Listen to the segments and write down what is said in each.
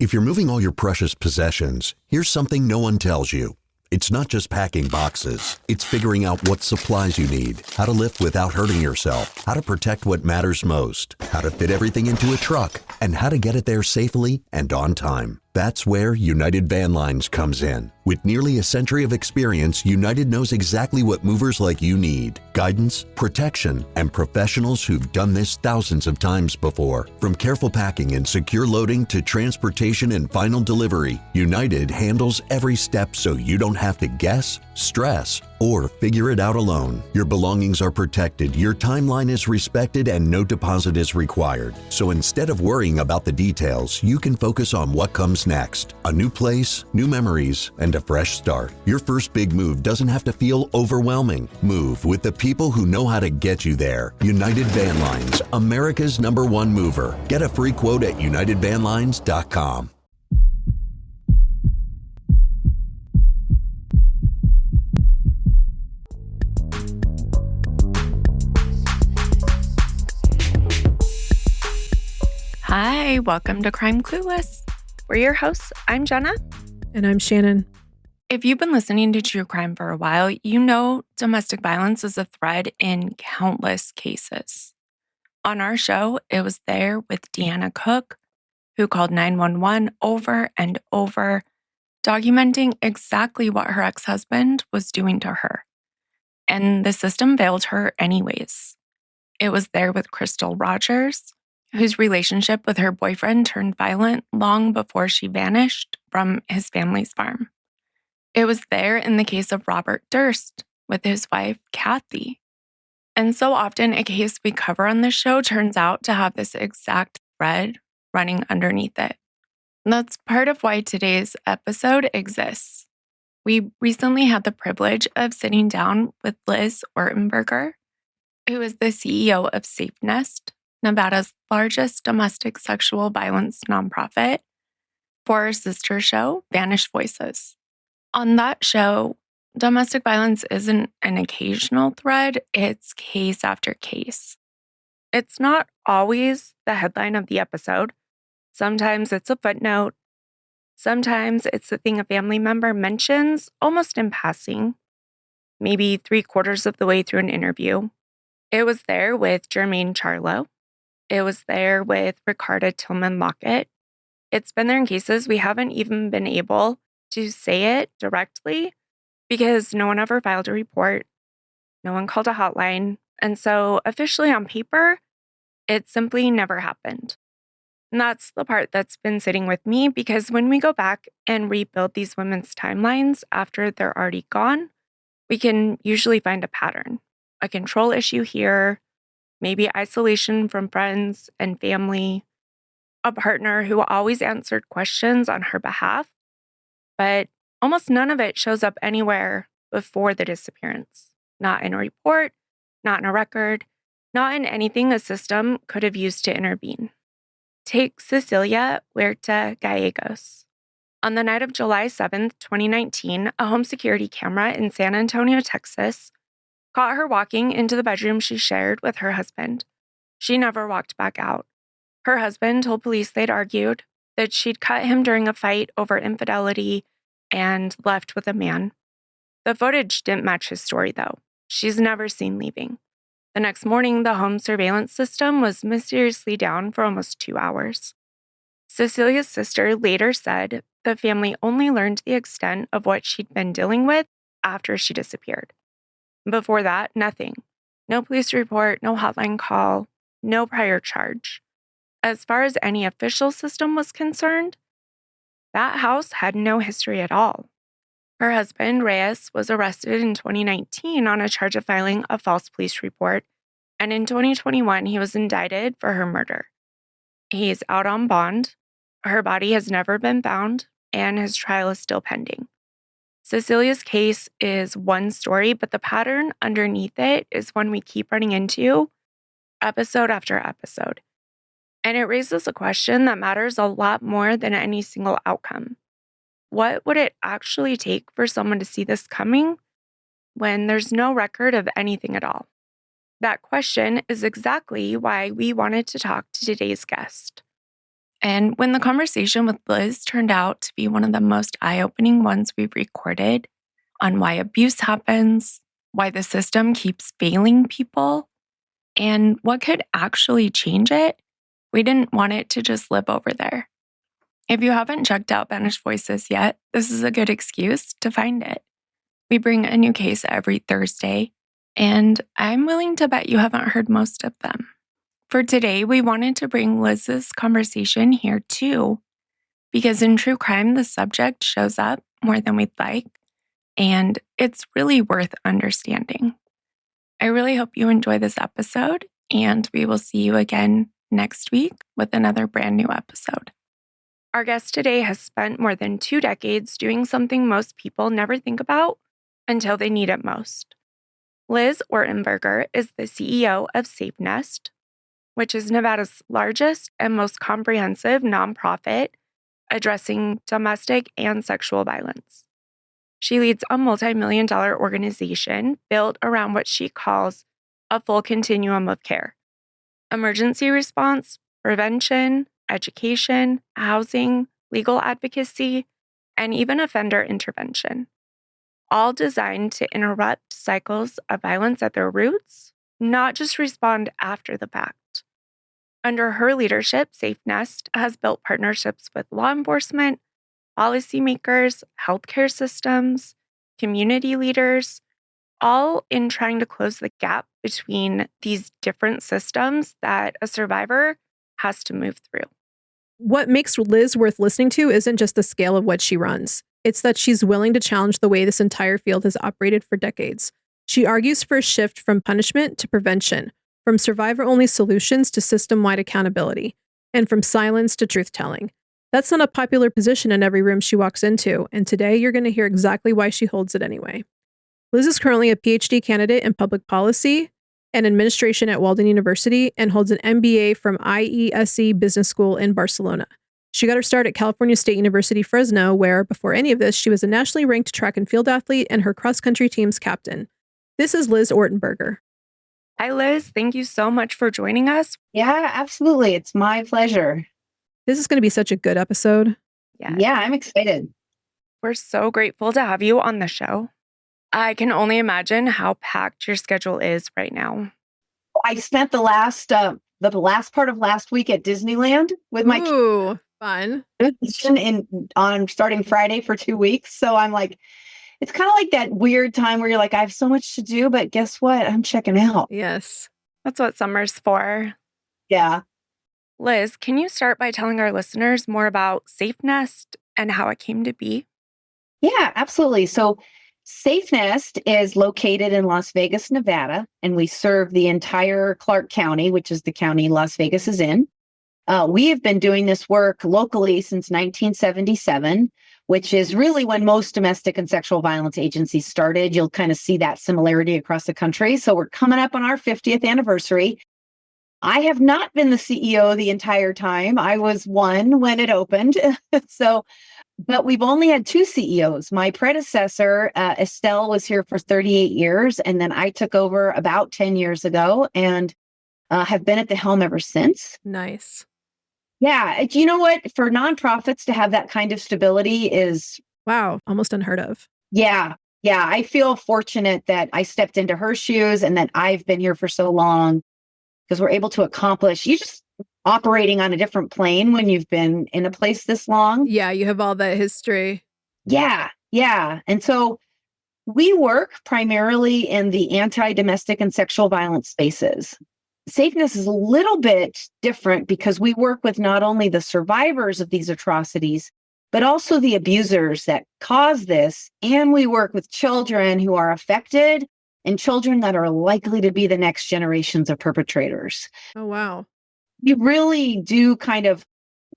If you're moving all your precious possessions, here's something no one tells you. It's not just packing boxes. It's figuring out what supplies you need, how to lift without hurting yourself, how to protect what matters most, how to fit everything into a truck, and how to get it there safely and on time. That's where United Van Lines comes in. With nearly a century of experience, United knows exactly what movers like you need. Guidance, protection, and professionals who've done this thousands of times before. From careful packing and secure loading to transportation and final delivery, United handles every step so you don't have to guess, stress, or figure it out alone. Your belongings are protected, your timeline is respected, and no deposit is required. So instead of worrying about the details, you can focus on what comes next. A new place, new memories, and a fresh start. Your first big move doesn't have to feel overwhelming. Move with the people who know how to get you there. United Van Lines, America's #1 mover. Get a free quote at UnitedVanLines.com. Hi, welcome to Crime Clueless. We're your hosts. I'm Jenna. And I'm Shannon. If you've been listening to true crime for a while, you know domestic violence is a thread in countless cases. On our show, it was there with Deanna Cook, who called 911 over and over, documenting exactly what her ex-husband was doing to her. And the system failed her anyways. It was there with Crystal Rogers, whose relationship with her boyfriend turned violent long before she vanished from his family's farm. It was there in the case of Robert Durst with his wife, Kathy. And so often a case we cover on this show turns out to have this exact thread running underneath it. And that's part of why today's episode exists. We recently had the privilege of sitting down with Liz Ortenburger, who is the CEO of SafeNest's, Nevada's largest domestic sexual violence nonprofit, for our sister show, Vanished Voices. On that show, domestic violence isn't an occasional thread, it's case after case. It's not always the headline of the episode. Sometimes it's a footnote. Sometimes it's the thing a family member mentions almost in passing, maybe 3/4 of the way through an interview. It was there with Jermaine Charlo. It was there with Ricarda Tillman Lockett. It's been there in cases we haven't even been able to say it directly because no one ever filed a report. No one called a hotline. And so officially on paper, it simply never happened. And that's the part that's been sitting with me because when we go back and rebuild these women's timelines after they're already gone, we can usually find a pattern, a control issue here, maybe isolation from friends and family, a partner who always answered questions on her behalf, but almost none of it shows up anywhere before the disappearance. Not in a report, not in a record, not in anything a system could have used to intervene. Take Cecilia Huerta Gallegos. On the night of July 7th, 2019, a home security camera in San Antonio, Texas, caught her walking into the bedroom she shared with her husband. She never walked back out. Her husband told police they'd argued, that she'd cut him during a fight over infidelity and left with a man. The footage didn't match his story, though. She's never seen leaving. The next morning, the home surveillance system was mysteriously down for almost 2 hours. Cecilia's sister later said the family only learned the extent of what she'd been dealing with after she disappeared. Before that, nothing. No police report, no hotline call, no prior charge. As far as any official system was concerned, that house had no history at all. Her husband, Reyes, was arrested in 2019 on a charge of filing a false police report, and in 2021, he was indicted for her murder. He's out on bond. Her body has never been found, and his trial is still pending. Cecilia's case is one story, but the pattern underneath it is one we keep running into episode after episode. And it raises a question that matters a lot more than any single outcome. What would it actually take for someone to see this coming when there's no record of anything at all? That question is exactly why we wanted to talk to today's guest. And when the conversation with Liz turned out to be one of the most eye-opening ones we've recorded on why abuse happens, why the system keeps failing people, and what could actually change it, we didn't want it to just live over there. If you haven't checked out Banished Voices yet, this is a good excuse to find it. We bring a new case every Thursday, and I'm willing to bet you haven't heard most of them. For today, we wanted to bring Liz's conversation here too, because in true crime, the subject shows up more than we'd like, and it's really worth understanding. I really hope you enjoy this episode, and we will see you again next week with another brand new episode. Our guest today has spent more than 2 decades doing something most people never think about until they need it most. Liz Ortenburger is the CEO of SafeNest's, which is Nevada's largest and most comprehensive nonprofit addressing domestic and sexual violence. She leads a multi-million-dollar organization built around what she calls a full continuum of care: emergency response, prevention, education, housing, legal advocacy, and even offender intervention, all designed to interrupt cycles of violence at their roots, not just respond after the fact. Under her leadership, SafeNest has built partnerships with law enforcement, policymakers, healthcare systems, community leaders, all in trying to close the gap between these different systems that a survivor has to move through. What makes Liz worth listening to isn't just the scale of what she runs. It's that she's willing to challenge the way this entire field has operated for decades. She argues for a shift from punishment to prevention, from survivor-only solutions to system-wide accountability, and from silence to truth-telling. That's not a popular position in every room she walks into, and today you're going to hear exactly why she holds it anyway. Liz is currently a PhD candidate in public policy and administration at Walden University and holds an MBA from IESE Business School in Barcelona. She got her start at California State University, Fresno, where, before any of this, she was a nationally ranked track and field athlete and her cross-country team's captain. This is Liz Ortenburger. Hi, Liz. Thank you so much for joining us. Yeah, absolutely. It's my pleasure. This is going to be such a good episode. Yeah, I'm excited. We're so grateful to have you on the show. I can only imagine how packed your schedule is right now. I spent the last part of last week at Disneyland with my fun. on starting Friday for 2 weeks. So I'm like, it's kind of like that weird time where you're like, I have so much to do, but guess what? I'm checking out. Yes. That's what summer's for. Yeah. Liz, can you start by telling our listeners more about SafeNest and how it came to be? Yeah, absolutely. So SafeNest is located in Las Vegas, Nevada, and we serve the entire Clark County, which is the county Las Vegas is in. We have been doing this work locally since 1977, which is really when most domestic and sexual violence agencies started. You'll kind of see that similarity across the country. So we're coming up on our 50th anniversary. I have not been the CEO the entire time. I was one when it opened. But we've only had 2 CEOs. My predecessor, Estelle, was here for 38 years, and then I took over about 10 years ago and have been at the helm ever since. Nice. Yeah. You know what? For nonprofits to have that kind of stability is... Wow, almost unheard of. Yeah. Yeah. I feel fortunate that I stepped into her shoes and that I've been here for so long because we're able to accomplish... You just operating on a different plane when you've been in a place this long. Yeah, you have all that history. Yeah. Yeah. And so we work primarily in the anti-domestic and sexual violence spaces. SafeNest is a little bit different because we work with not only the survivors of these atrocities, but also the abusers that cause this. And we work with children who are affected and children that are likely to be the next generations of perpetrators. Oh, wow. We really do kind of,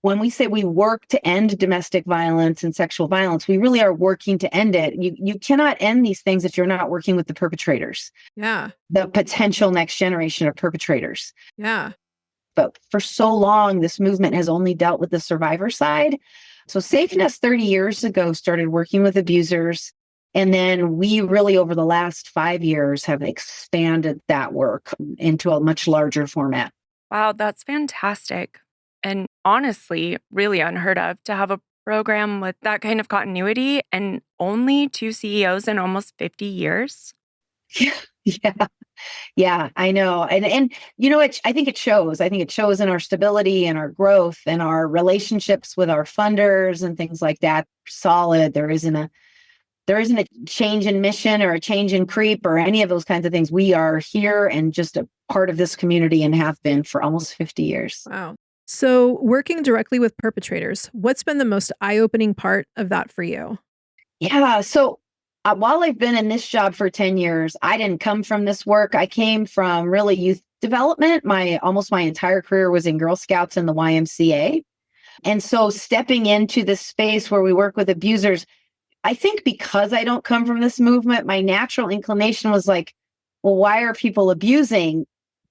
when we say we work to end domestic violence and sexual violence, we really are working to end it. You cannot end these things if you're not working with the perpetrators. Yeah. The potential next generation of perpetrators. Yeah. But for so long, this movement has only dealt with the survivor side. So SafeNest 30 years ago started working with abusers. And then we really, over the last 5 years, have expanded that work into a much larger format. Wow, that's fantastic. And honestly really unheard of to have a program with that kind of continuity and only 2 CEOs in almost 50 years. Yeah. Yeah, I know. And you know, I think it shows. I think it shows in our stability and our growth and our relationships with our funders and things like that. Solid. There isn't a change in mission or a change in creep or any of those kinds of things. We are here and just a part of this community and have been for almost 50 years. Wow. So working directly with perpetrators, what's been the most eye-opening part of that for you? Yeah. So while I've been in this job for 10 years, I didn't come from this work. I came from really youth development. Almost my entire career was in Girl Scouts and the YMCA. And so stepping into this space where we work with abusers, I think because I don't come from this movement, my natural inclination was like, well, why are people abusing?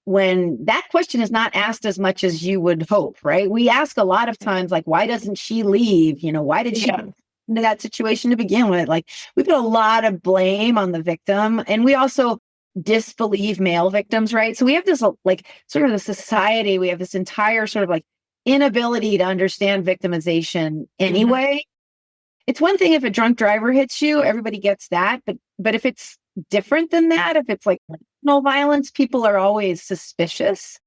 When that question is not asked as much as you would hope, right? We ask a lot of times, like, why doesn't she leave? Why did she get into that situation to begin with? Like, we put a lot of blame on the victim, and we also disbelieve male victims, right? So we have this like sort of the society, we have this entire sort of like inability to understand victimization anyway. It's one thing if a drunk driver hits you, everybody gets that. But if it's different than that, if it's like no violence, people are always suspicious,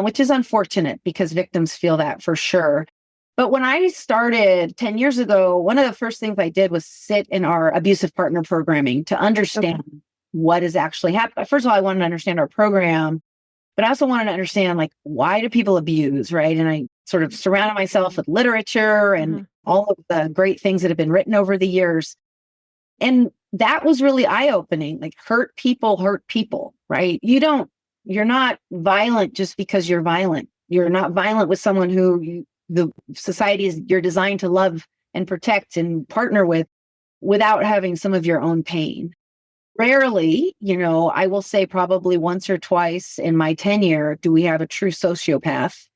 which is unfortunate because victims feel that for sure. But when I started 10 years ago, one of the first things I did was sit in our abusive partner programming to understand what is actually happening. First of all, I wanted to understand our program, but I also wanted to understand, like, why do people abuse, right? And I sort of surrounded myself with literature and all of the great things that have been written over the years. And that was really eye-opening. Like, hurt people, right? You're not violent just because you're violent. You're not violent with someone who the society you're designed to love and protect and partner with without having some of your own pain. Rarely, I will say probably once or twice in my tenure, do we have a true sociopath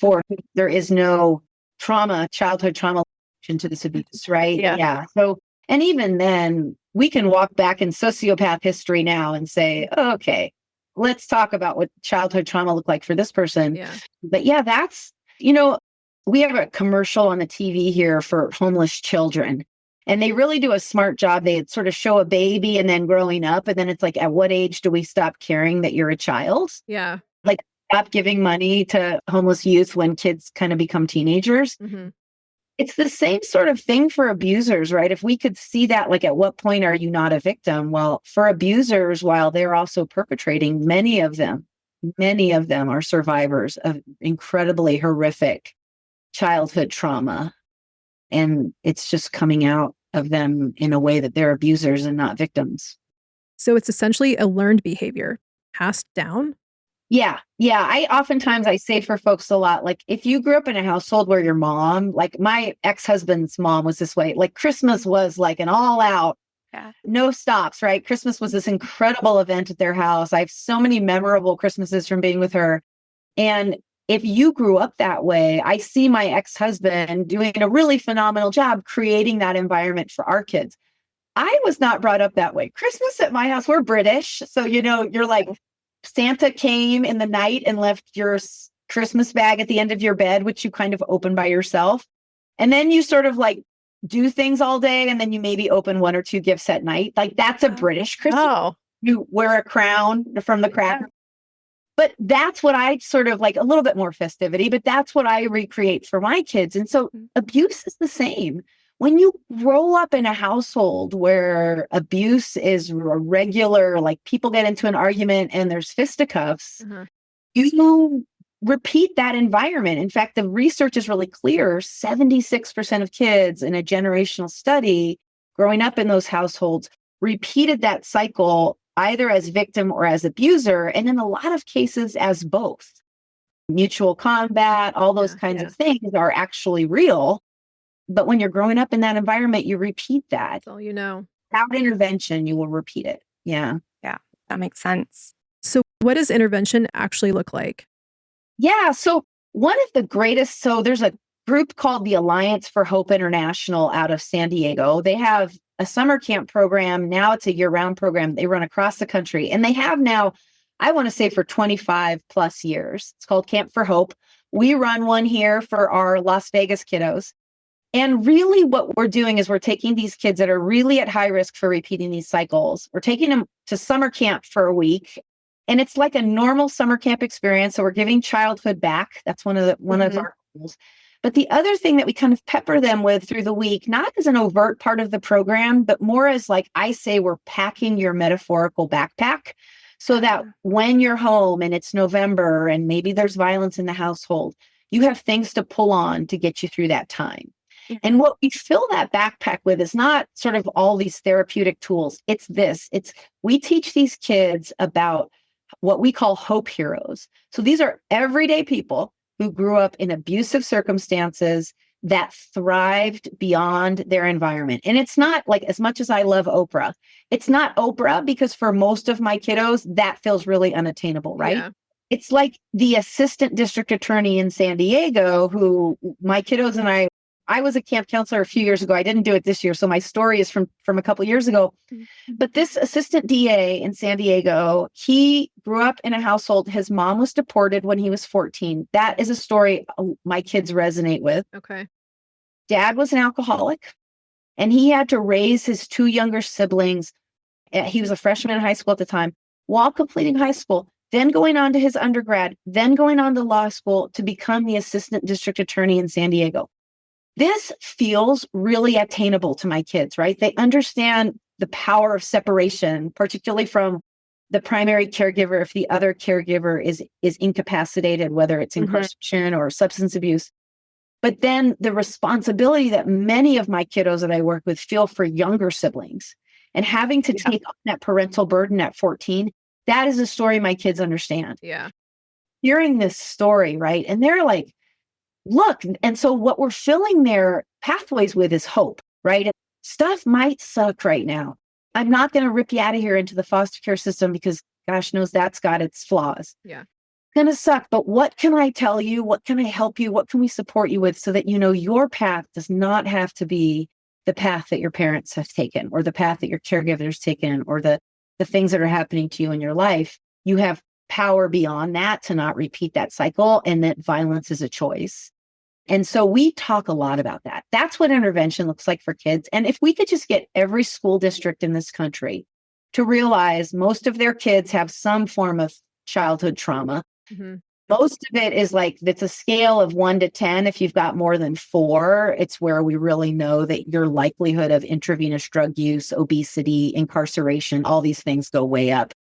for whom there is no childhood trauma into this abuse, right? Yeah. So, and even then, we can walk back in sociopath history now and say, okay, let's talk about what childhood trauma looked like for this person. Yeah. But yeah, we have a commercial on the TV here for homeless children. And they really do a smart job. They sort of show a baby and then growing up. And then it's like, at what age do we stop caring that you're a child? Yeah. Like, stop giving money to homeless youth when kids kind of become teenagers. It's the same sort of thing for abusers, right? If we could see that, like, at what point are you not a victim? Well, for abusers, while they're also perpetrating, many of them are survivors of incredibly horrific childhood trauma. And it's just coming out of them in a way that they're abusers and not victims. So it's essentially a learned behavior passed down? Yeah. I say for folks a lot, like, if you grew up in a household where your mom, like my ex-husband's mom was this way, like Christmas was like an all out, no stops, right? Christmas was this incredible event at their house. I have so many memorable Christmases from being with her. And if you grew up that way, I see my ex-husband doing a really phenomenal job creating that environment for our kids. I was not brought up that way. Christmas at my house, we're British. So, you're like, Santa came in the night and left your Christmas bag at the end of your bed, which you kind of open by yourself. And then you sort of like do things all day. And then you maybe open one or two gifts at night. Like, that's a British Christmas. Oh. You wear a crown from the cracker. But that's what I sort of like, a little bit more festivity, but that's what I recreate for my kids. And so abuse is the same. When you grow up in a household where abuse is regular, like people get into an argument and there's fisticuffs, you repeat that environment. In fact, the research is really clear. 76% of kids in a generational study growing up in those households repeated that cycle either as victim or as abuser, and in a lot of cases as both. Mutual combat, all those kinds of things are actually real. But when you're growing up in that environment, you repeat that. That's all you know. Without intervention, you will repeat it. Yeah. Yeah, that makes sense. So what does intervention actually look like? Yeah. So there's a group called the Alliance for Hope International out of San Diego. They have a summer camp program. Now it's a year-round program. They run across the country. And they have now, I want to say, for 25 plus years. It's called Camp for Hope. We run one here for our Las Vegas kiddos. And really what we're doing is we're taking these kids that are really at high risk for repeating these cycles. We're taking them to summer camp for a week. And it's like a normal summer camp experience. So we're giving childhood back. That's one of our goals. But the other thing that we kind of pepper them with through the week, not as an overt part of the program, but more as like I say, we're packing your metaphorical backpack so that when you're home and it's November and maybe there's violence in the household, you have things to pull on to get you through that time. And what we fill that backpack with is not sort of all these therapeutic tools. It's we teach these kids about what we call hope heroes. So these are everyday people who grew up in abusive circumstances that thrived beyond their environment. And it's not like, as much as I love Oprah, it's not Oprah because for most of my kiddos, that feels really unattainable, right? Yeah. It's like the assistant district attorney in San Diego who my kiddos and I was a camp counselor a few years ago. I didn't do it this year. So my story is from a couple of years ago. But this assistant DA in San Diego, he grew up in a household. His mom was deported when he was 14. That is a story my kids resonate with. Okay. Dad was an alcoholic and he had to raise his two younger siblings. He was a freshman in high school at the time while completing high school, then going on to his undergrad, then going on to law school to become the assistant district attorney in San Diego. This feels really attainable to my kids, right? They understand the power of separation, particularly from the primary caregiver if the other caregiver is incapacitated, whether it's incarceration or substance abuse. But then the responsibility that many of my kiddos that I work with feel for younger siblings and having to take on that parental burden at 14, that is a story my kids understand. Yeah. Hearing this story, right? And they're like, look, and so what we're filling their pathways with is hope, right? Stuff might suck right now. I'm not going to rip you out of here into the foster care system because gosh knows that's got its flaws. Yeah. It's going to suck, but what can I tell you? What can I help you? What can we support you with so that you know your path does not have to be the path that your parents have taken or the path that your caregiver's taken or the things that are happening to you in your life. You have power beyond that to not repeat that cycle and that violence is a choice. And so we talk a lot about that. That's what intervention looks like for kids. And if we could just get every school district in this country to realize most of their kids have some form of childhood trauma. Most of it is like, it's a scale of 1 to 10. If you've got more than 4, it's where we really know that your likelihood of intravenous drug use, obesity, incarceration, all these things go way up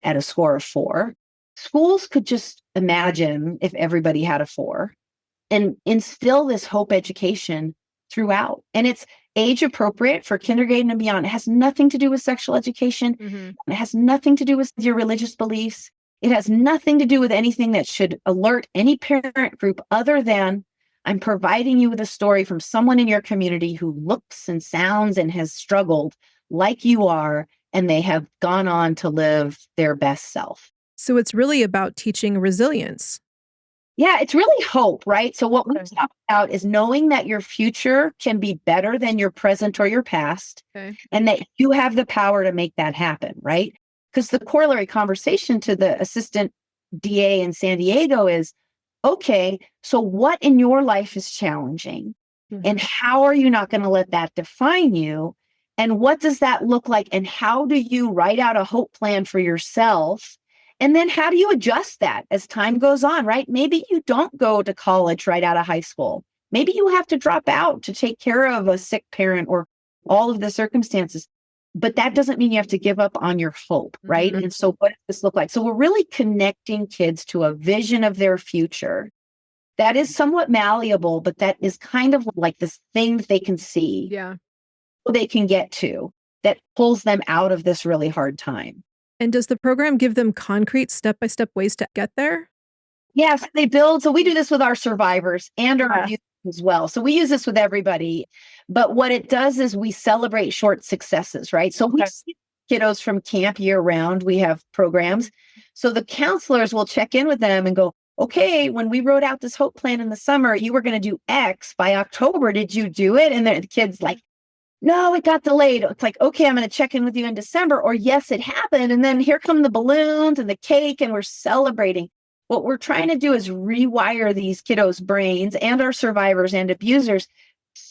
at a score of 4. Schools could just imagine if everybody had a 4. And instill this hope education throughout. And it's age appropriate for kindergarten and beyond. It has nothing to do with sexual education. It has nothing to do with your religious beliefs. It has nothing to do with anything that should alert any parent group other than I'm providing you with a story from someone in your community who looks and sounds and has struggled like you are, and they have gone on to live their best self. So it's really about teaching resilience. Yeah, it's really hope, right? So what we talk about is knowing that your future can be better than your present or your past, and that you have the power to make that happen, right? Because the corollary conversation to the assistant DA in San Diego is, okay, so what in your life is challenging? And how are you not going to let that define you? And what does that look like? And how do you write out a hope plan for yourself? And then how do you adjust that as time goes on, right? Maybe you don't go to college right out of high school. Maybe you have to drop out to take care of a sick parent or all of the circumstances. But that doesn't mean you have to give up on your hope, right? And so what does this look like? So we're really connecting kids to a vision of their future that is somewhat malleable, but that is kind of like this thing that they can see, they can get to, that pulls them out of this really hard time. And does the program give them concrete step-by-step ways to get there? Yes, they build. So we do this with our survivors and our youth as well. So we use this with everybody. But what it does is we celebrate short successes, right? So we see kiddos from camp year round. We have programs. So the counselors will check in with them and go, okay, when we wrote out this hope plan in the summer, you were going to do X. By October, did you do it? And the kid's like, no, it got delayed. It's like, okay, I'm going to check in with you in December. Or yes, it happened. And then here come the balloons and the cake and we're celebrating. what we're trying to do is rewire these kiddos' brains and our survivors and abusers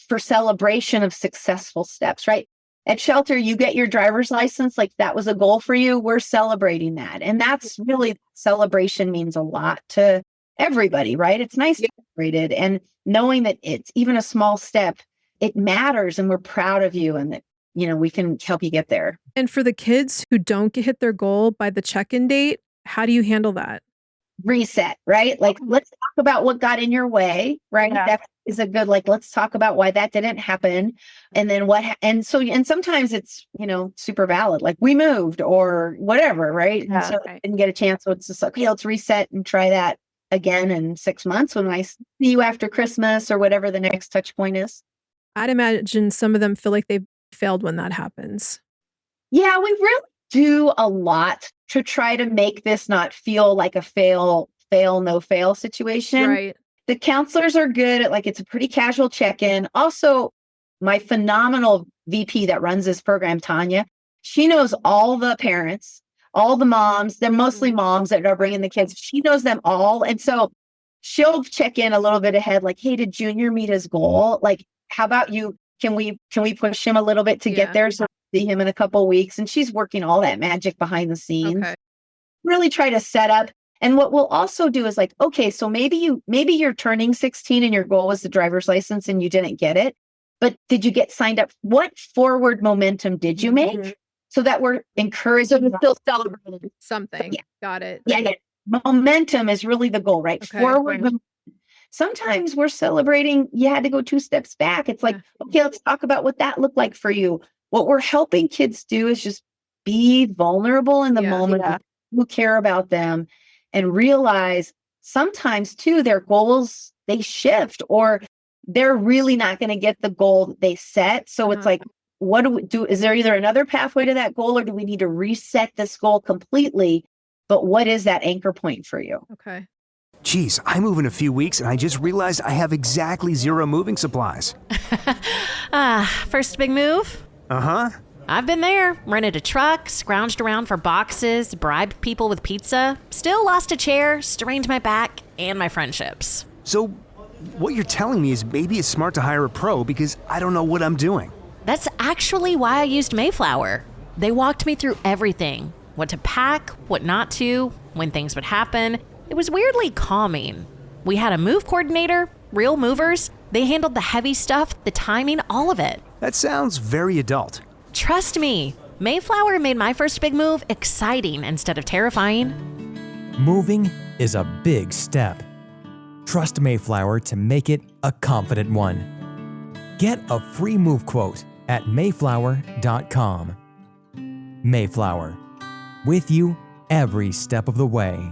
for celebration of successful steps, right? At shelter, you get your driver's license, like that was a goal for you. We're celebrating that. And that's really, celebration means a lot to everybody, right? It's nice to celebrate it. And knowing that it's even a small step, it matters and we're proud of you and that, we can help you get there. And for the kids who don't hit their goal by the check-in date, how do you handle that? Reset, right? Like, let's talk about what got in your way, right? Yeah. That is a good, let's talk about why that didn't happen. And then and sometimes it's, super valid, like we moved or whatever, right? Yeah, and so right. didn't get a chance. So it's just okay, let's reset and try that again in 6 months when I see you after Christmas or whatever the next touch point is. I'd imagine some of them feel like they've failed when that happens. Yeah, we really do a lot to try to make this not feel like a fail, no fail situation. Right. The counselors are good at it's a pretty casual check-in. Also, my phenomenal VP that runs this program, Tanya, she knows all the parents, all the moms. They're mostly moms that are bringing the kids. She knows them all. And so she'll check in a little bit ahead, like, hey, did Junior meet his goal? Like, how about you? Can we push him a little bit to get there? So see him in a couple of weeks. And she's working all that magic behind the scenes. Okay. Really try to set up. And what we'll also do is okay, so maybe you're turning 16 and your goal was the driver's license and you didn't get it. But did you get signed up? What forward momentum did you make? So that we're encouraging still celebrating Something. Yeah. Got it. Yeah. Momentum is really the goal, right? Okay. Forward. Sometimes we're celebrating, you had to go 2 steps back. It's okay, let's talk about what that looked like for you. What we're helping kids do is just be vulnerable in the moment, who care about them, and realize sometimes too, their goals, they shift or they're really not going to get the goal that they set. So it's what do we do? Is there either another pathway to that goal or do we need to reset this goal completely? But what is that anchor point for you? Okay. Geez, I move in a few weeks and I just realized I have exactly 0 moving supplies. First big move? Uh-huh. I've been there. Rented a truck, scrounged around for boxes, bribed people with pizza, still lost a chair, strained my back, and my friendships. So, what you're telling me is maybe it's smart to hire a pro because I don't know what I'm doing. That's actually why I used Mayflower. They walked me through everything. What to pack, what not to, when things would happen. It was weirdly calming. We had a move coordinator, real movers. They handled the heavy stuff, the timing, all of it. That sounds very adult. Trust me, Mayflower made my first big move exciting instead of terrifying. Moving is a big step. Trust Mayflower to make it a confident one. Get a free move quote at mayflower.com. Mayflower, with you every step of the way.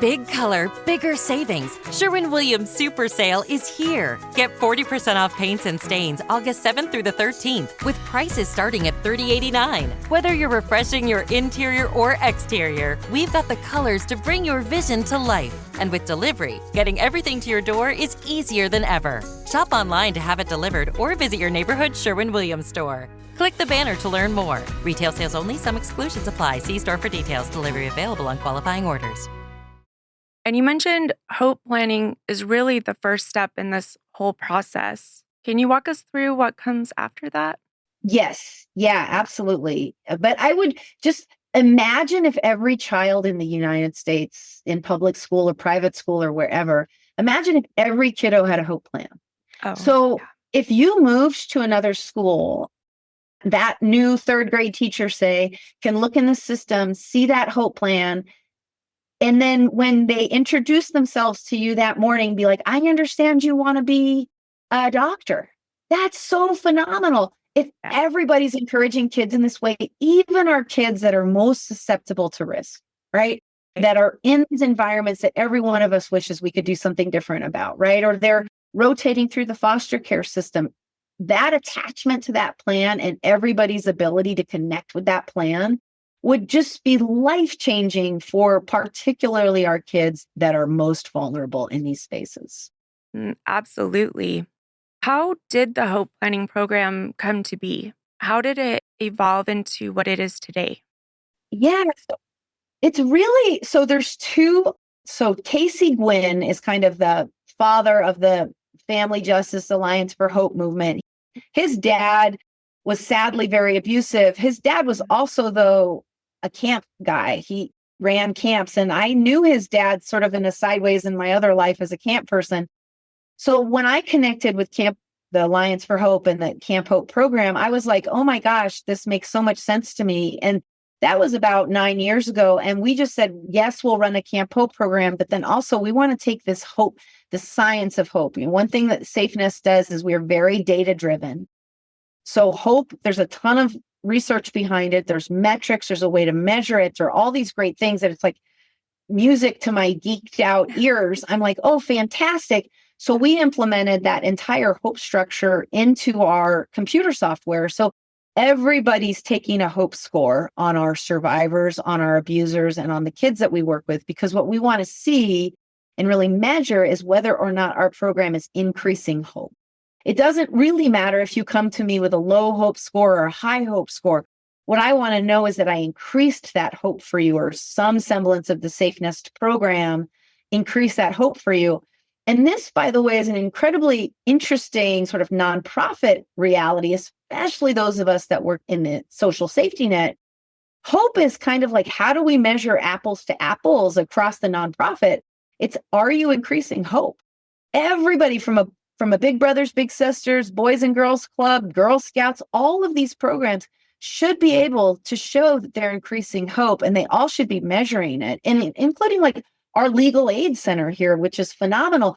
Big color, bigger savings. Sherwin-Williams Super Sale is here. Get 40% off paints and stains August 7th through the 13th with prices starting at $30.89. Whether you're refreshing your interior or exterior, we've got the colors to bring your vision to life. And with delivery, getting everything to your door is easier than ever. Shop online to have it delivered or visit your neighborhood Sherwin-Williams store. Click the banner to learn more. Retail sales only. Some exclusions apply. See store for details. Delivery available on qualifying orders. And you mentioned hope planning is really the first step in this whole process. Can you walk us through what comes after that? Yes. Yeah, absolutely. But I would just imagine if every child in the United States in public school or private school or wherever, imagine if every kiddo had a hope plan. If you moved to another school, that new 3rd grade teacher, say, can look in the system, see that hope plan, and then when they introduce themselves to you that morning, be like, I understand you want to be a doctor. That's so phenomenal. If everybody's encouraging kids in this way, even our kids that are most susceptible to risk, right? That are in these environments that every one of us wishes we could do something different about, right? Or they're rotating through the foster care system. That attachment to that plan and everybody's ability to connect with that plan would just be life-changing for particularly our kids that are most vulnerable in these spaces. Absolutely. How did the Hope Planning program come to be? How did it evolve into what it is today? Yeah. It's really, so there's two. So Casey Gwynn is kind of the father of the Family Justice Alliance for Hope movement. His dad was sadly very abusive. His dad was also, though, a camp guy. He ran camps, and I knew his dad sort of in a sideways in my other life as a camp person. So when I connected with the Alliance for Hope and the Camp Hope program, I was like, oh my gosh, this makes so much sense to me. And that was about 9 years ago. And we just said, yes, we'll run a Camp Hope program, but then also we want to take this hope, the science of hope. One thing that SafeNest does is we're very data driven. So hope, there's a ton of research behind it. There's metrics, there's a way to measure it. There are all these great things that it's like music to my geeked out ears. I'm like, oh, fantastic. So we implemented that entire hope structure into our computer software. So everybody's taking a hope score on our survivors, on our abusers, and on the kids that we work with, because what we want to see and really measure is whether or not our program is increasing hope. It doesn't really matter if you come to me with a low hope score or a high hope score. What I want to know is that I increased that hope for you, or some semblance of the SafeNest program increase that hope for you. And this, by the way, is an incredibly interesting sort of nonprofit reality, especially those of us that work in the social safety net. Hope is kind of like, how do we measure apples to apples across the nonprofit? It's, are you increasing hope? Everybody from a Big Brothers, Big Sisters, Boys and Girls Club, Girl Scouts, all of these programs should be able to show that they're increasing hope, and they all should be measuring it, and including like our legal aid center here, which is phenomenal.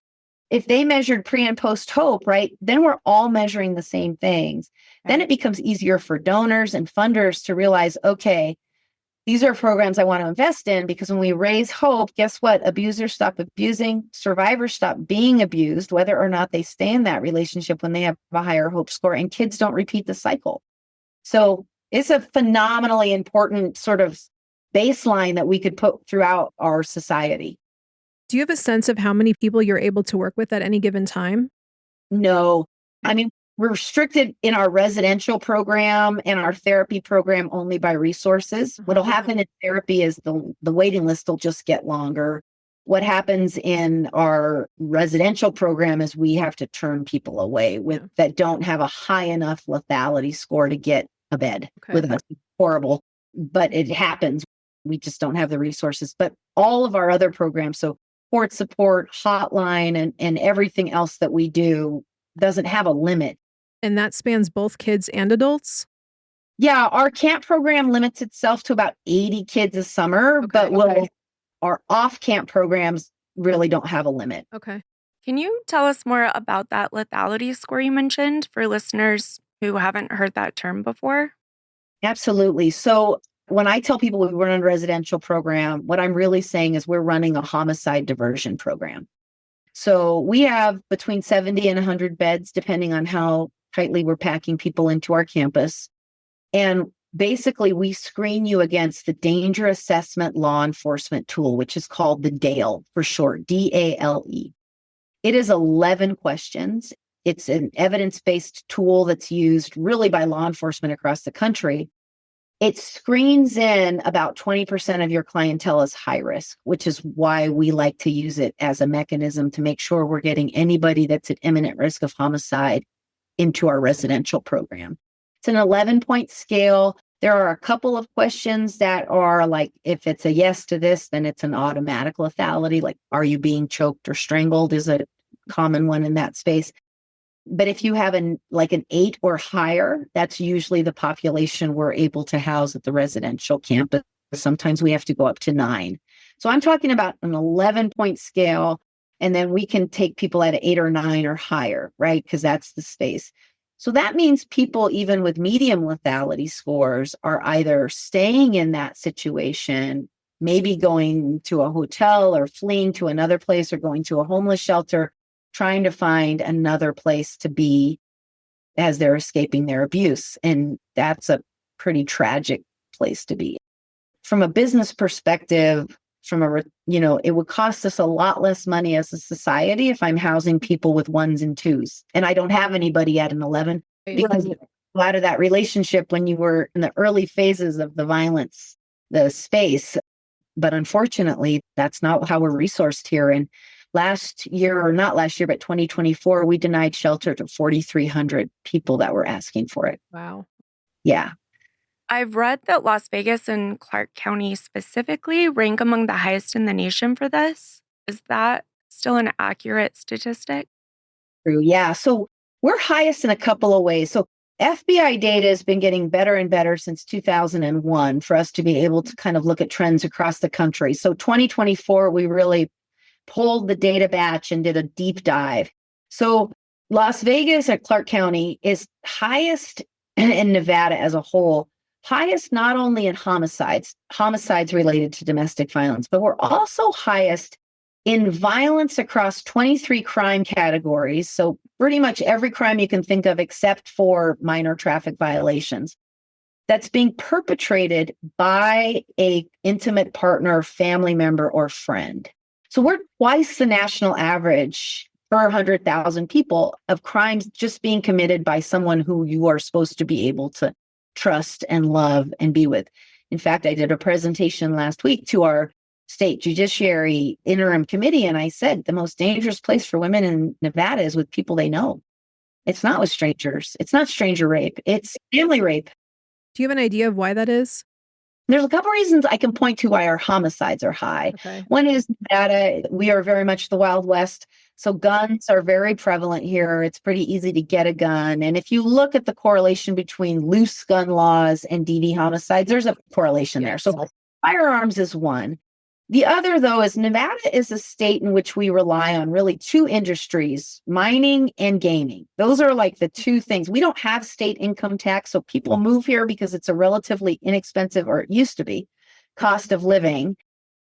If they measured pre and post hope, right, then we're all measuring the same things. Then it becomes easier for donors and funders to realize, okay, these are programs I want to invest in, because when we raise hope, guess what? Abusers stop abusing, survivors stop being abused, whether or not they stay in that relationship when they have a higher hope score, and kids don't repeat the cycle. So it's a phenomenally important sort of baseline that we could put throughout our society. Do you have a sense of how many people you're able to work with at any given time? No. I mean, we're restricted in our residential program and our therapy program only by resources. What'll happen in therapy is the waiting list will just get longer. What happens in our residential program is we have to turn people away that don't have a high enough lethality score to get a bed with us. Horrible, but it happens. We just don't have the resources. But all of our other programs, so court support, hotline, and everything else that we do doesn't have a limit. And that spans both kids and adults? Yeah, our camp program limits itself to about 80 kids a summer, our off-camp programs really don't have a limit. Okay. Can you tell us more about that lethality score you mentioned for listeners who haven't heard that term before? Absolutely. So when I tell people we run a residential program, what I'm really saying is we're running a homicide diversion program. So we have between 70 and 100 beds, depending on how tightly we're packing people into our campus. And basically, we screen you against the Danger Assessment Law Enforcement Tool, which is called the DALE for short, DALE. It is 11 questions. It's an evidence-based tool that's used really by law enforcement across the country. It screens in about 20% of your clientele as high risk, which is why we like to use it as a mechanism to make sure we're getting anybody that's at imminent risk of homicide into our residential program. It's an 11-point scale. There are a couple of questions that are like, if it's a yes to this, then it's an automatic lethality. Like, are you being choked or strangled is a common one in that space. But if you have an 8 or higher, that's usually the population we're able to house at the residential campus. Sometimes we have to go up to 9. So I'm talking about an 11-point scale, and then we can take people at 8 or 9 or higher, right? Because that's the space. So that means people, even with medium lethality scores, are either staying in that situation, maybe going to a hotel or fleeing to another place or going to a homeless shelter, trying to find another place to be as they're escaping their abuse. And that's a pretty tragic place to be. From a business perspective, it would cost us a lot less money as a society if I'm housing people with 1s and 2s. And I don't have anybody at an 11 because out of that relationship when you were in the early phases of the violence, the space, But unfortunately, that's not how we're resourced here. And last year, or not last year, but 2024, we denied shelter to 4,300 people that were asking for it. Wow. Yeah. I've read that Las Vegas and Clark County specifically rank among the highest in the nation for this. Is that still an accurate statistic? True. Yeah. So we're highest in a couple of ways. So FBI data has been getting better and better since 2001 for us to be able to kind of look at trends across the country. So 2024, we really pulled the data batch and did a deep dive. So Las Vegas at Clark County is highest in Nevada as a whole, highest not only in homicides related to domestic violence, but we're also highest in violence across 23 crime categories. So pretty much every crime you can think of except for minor traffic violations that's being perpetrated by a intimate partner, family member, or friend. So we're twice the national average per 100,000 people of crimes just being committed by someone who you are supposed to be able to trust and love and be with. In fact, I did a presentation last week to our state judiciary interim committee, and I said the most dangerous place for women in Nevada is with people they know. It's not with strangers. It's not stranger rape. It's family rape. Do you have an idea of why that is? There's a couple reasons I can point to why our homicides are high. Okay. One is Nevada. We are very much the Wild West. So guns are very prevalent here. It's pretty easy to get a gun. And if you look at the correlation between loose gun laws and DV homicides, there's a correlation there. So firearms is one. The other, though, is Nevada is a state in which we rely on really two industries, mining and gaming. Those are like the two things. We don't have state income tax, so people move here because it's a relatively inexpensive, or it used to be, cost of living.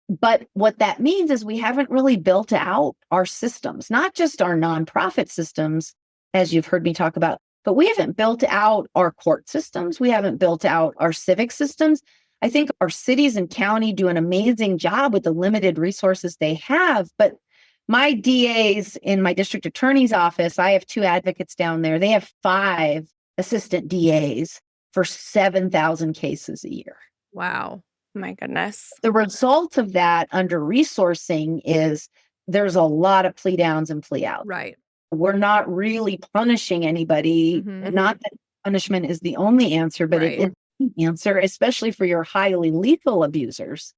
But what that means is we haven't really built out our systems, not just our nonprofit systems, as you've heard me talk about, but we haven't built out our court systems. We haven't built out our civic systems. I think our cities and county do an amazing job with the limited resources they have. But my DAs in my district attorney's office, I have 2 advocates down there. They have 5 assistant DAs for 7,000 cases a year. Wow. My goodness. The result of that under resourcing is there's a lot of plea downs and plea outs. Right. We're not really punishing anybody. Mhm. Not that punishment is the only answer, but Right. it is the answer, especially for your highly lethal abusers.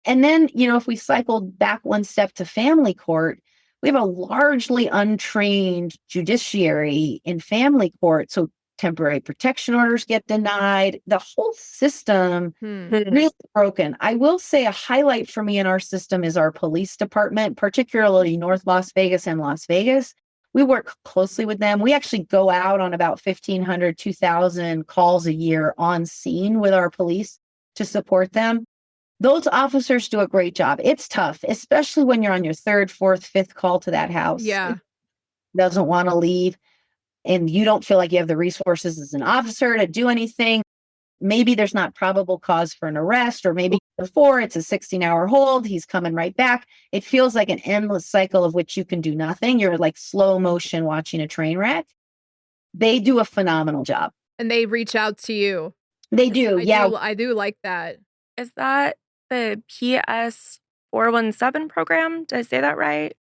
And then, if we cycled back one step to family court, we have a largely untrained judiciary in family court. So temporary protection orders get denied. The whole system really broken. I will say a highlight for me in our system is our police department, particularly North Las Vegas and Las Vegas. We work closely with them. We actually go out on about 1,500, 2,000 calls a year on scene with our police to support them. Those officers do a great job. It's tough, especially when you're on your 3rd, 4th, 5th call to that house. Yeah. It doesn't want to leave. And you don't feel like you have the resources as an officer to do anything. Maybe there's not probable cause for an arrest, or maybe before it's a 16-hour hold, he's coming right back. It feels like an endless cycle of which you can do nothing. You're like slow motion watching a train wreck. They do a phenomenal job. And they reach out to you. They do. I do like that. Is that the PS 417 program? Did I say that right?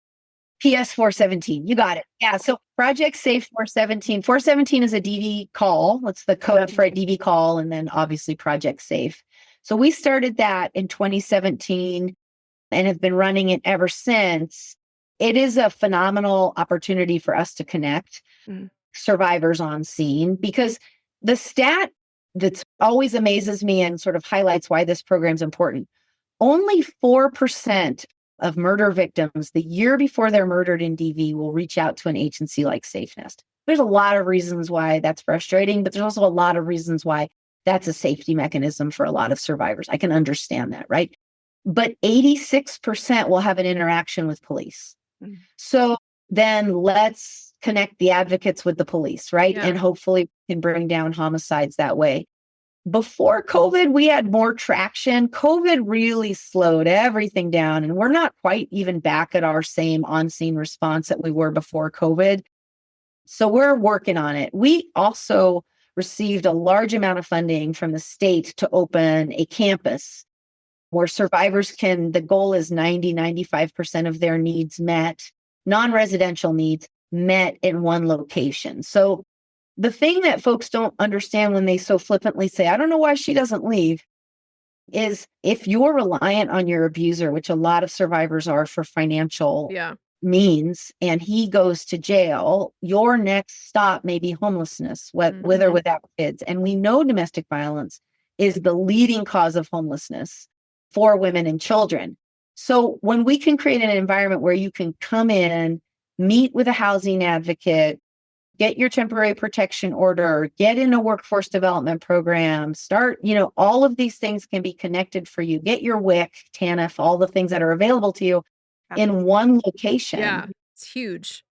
PS 417. You got it. Yeah. So Project Safe 417. 417 is a DV call. That's the code for a DV call. And then obviously Project Safe. So we started that in 2017 and have been running it ever since. It is a phenomenal opportunity for us to connect survivors on scene, because the stat that always amazes me and sort of highlights why this program is important. Only 4% of murder victims the year before they're murdered in DV will reach out to an agency like SafeNest. There's a lot of reasons why that's frustrating, but there's also a lot of reasons why that's a safety mechanism for a lot of survivors. I can understand that, right? But 86% will have an interaction with police. So then let's connect the advocates with the police, right? Yeah. And hopefully we can bring down homicides that way. Before COVID, we had more traction. COVID really slowed everything down, and we're not quite even back at our same on-scene response that we were before COVID. So we're working on it. We also received a large amount of funding from the state to open a campus where survivors the goal is 95% of their needs met, non-residential needs met in one location. So the thing that folks don't understand when they so flippantly say, I don't know why she doesn't leave, is if you're reliant on your abuser, which a lot of survivors are for financial means, and he goes to jail, your next stop may be homelessness, with or without kids. And we know domestic violence is the leading cause of homelessness for women and children. So when we can create an environment where you can come in, meet with a housing advocate, get your temporary protection order, get in a workforce development program, start, all of these things can be connected for you. Get your WIC, TANF, all the things that are available to you in one location. Yeah, it's huge.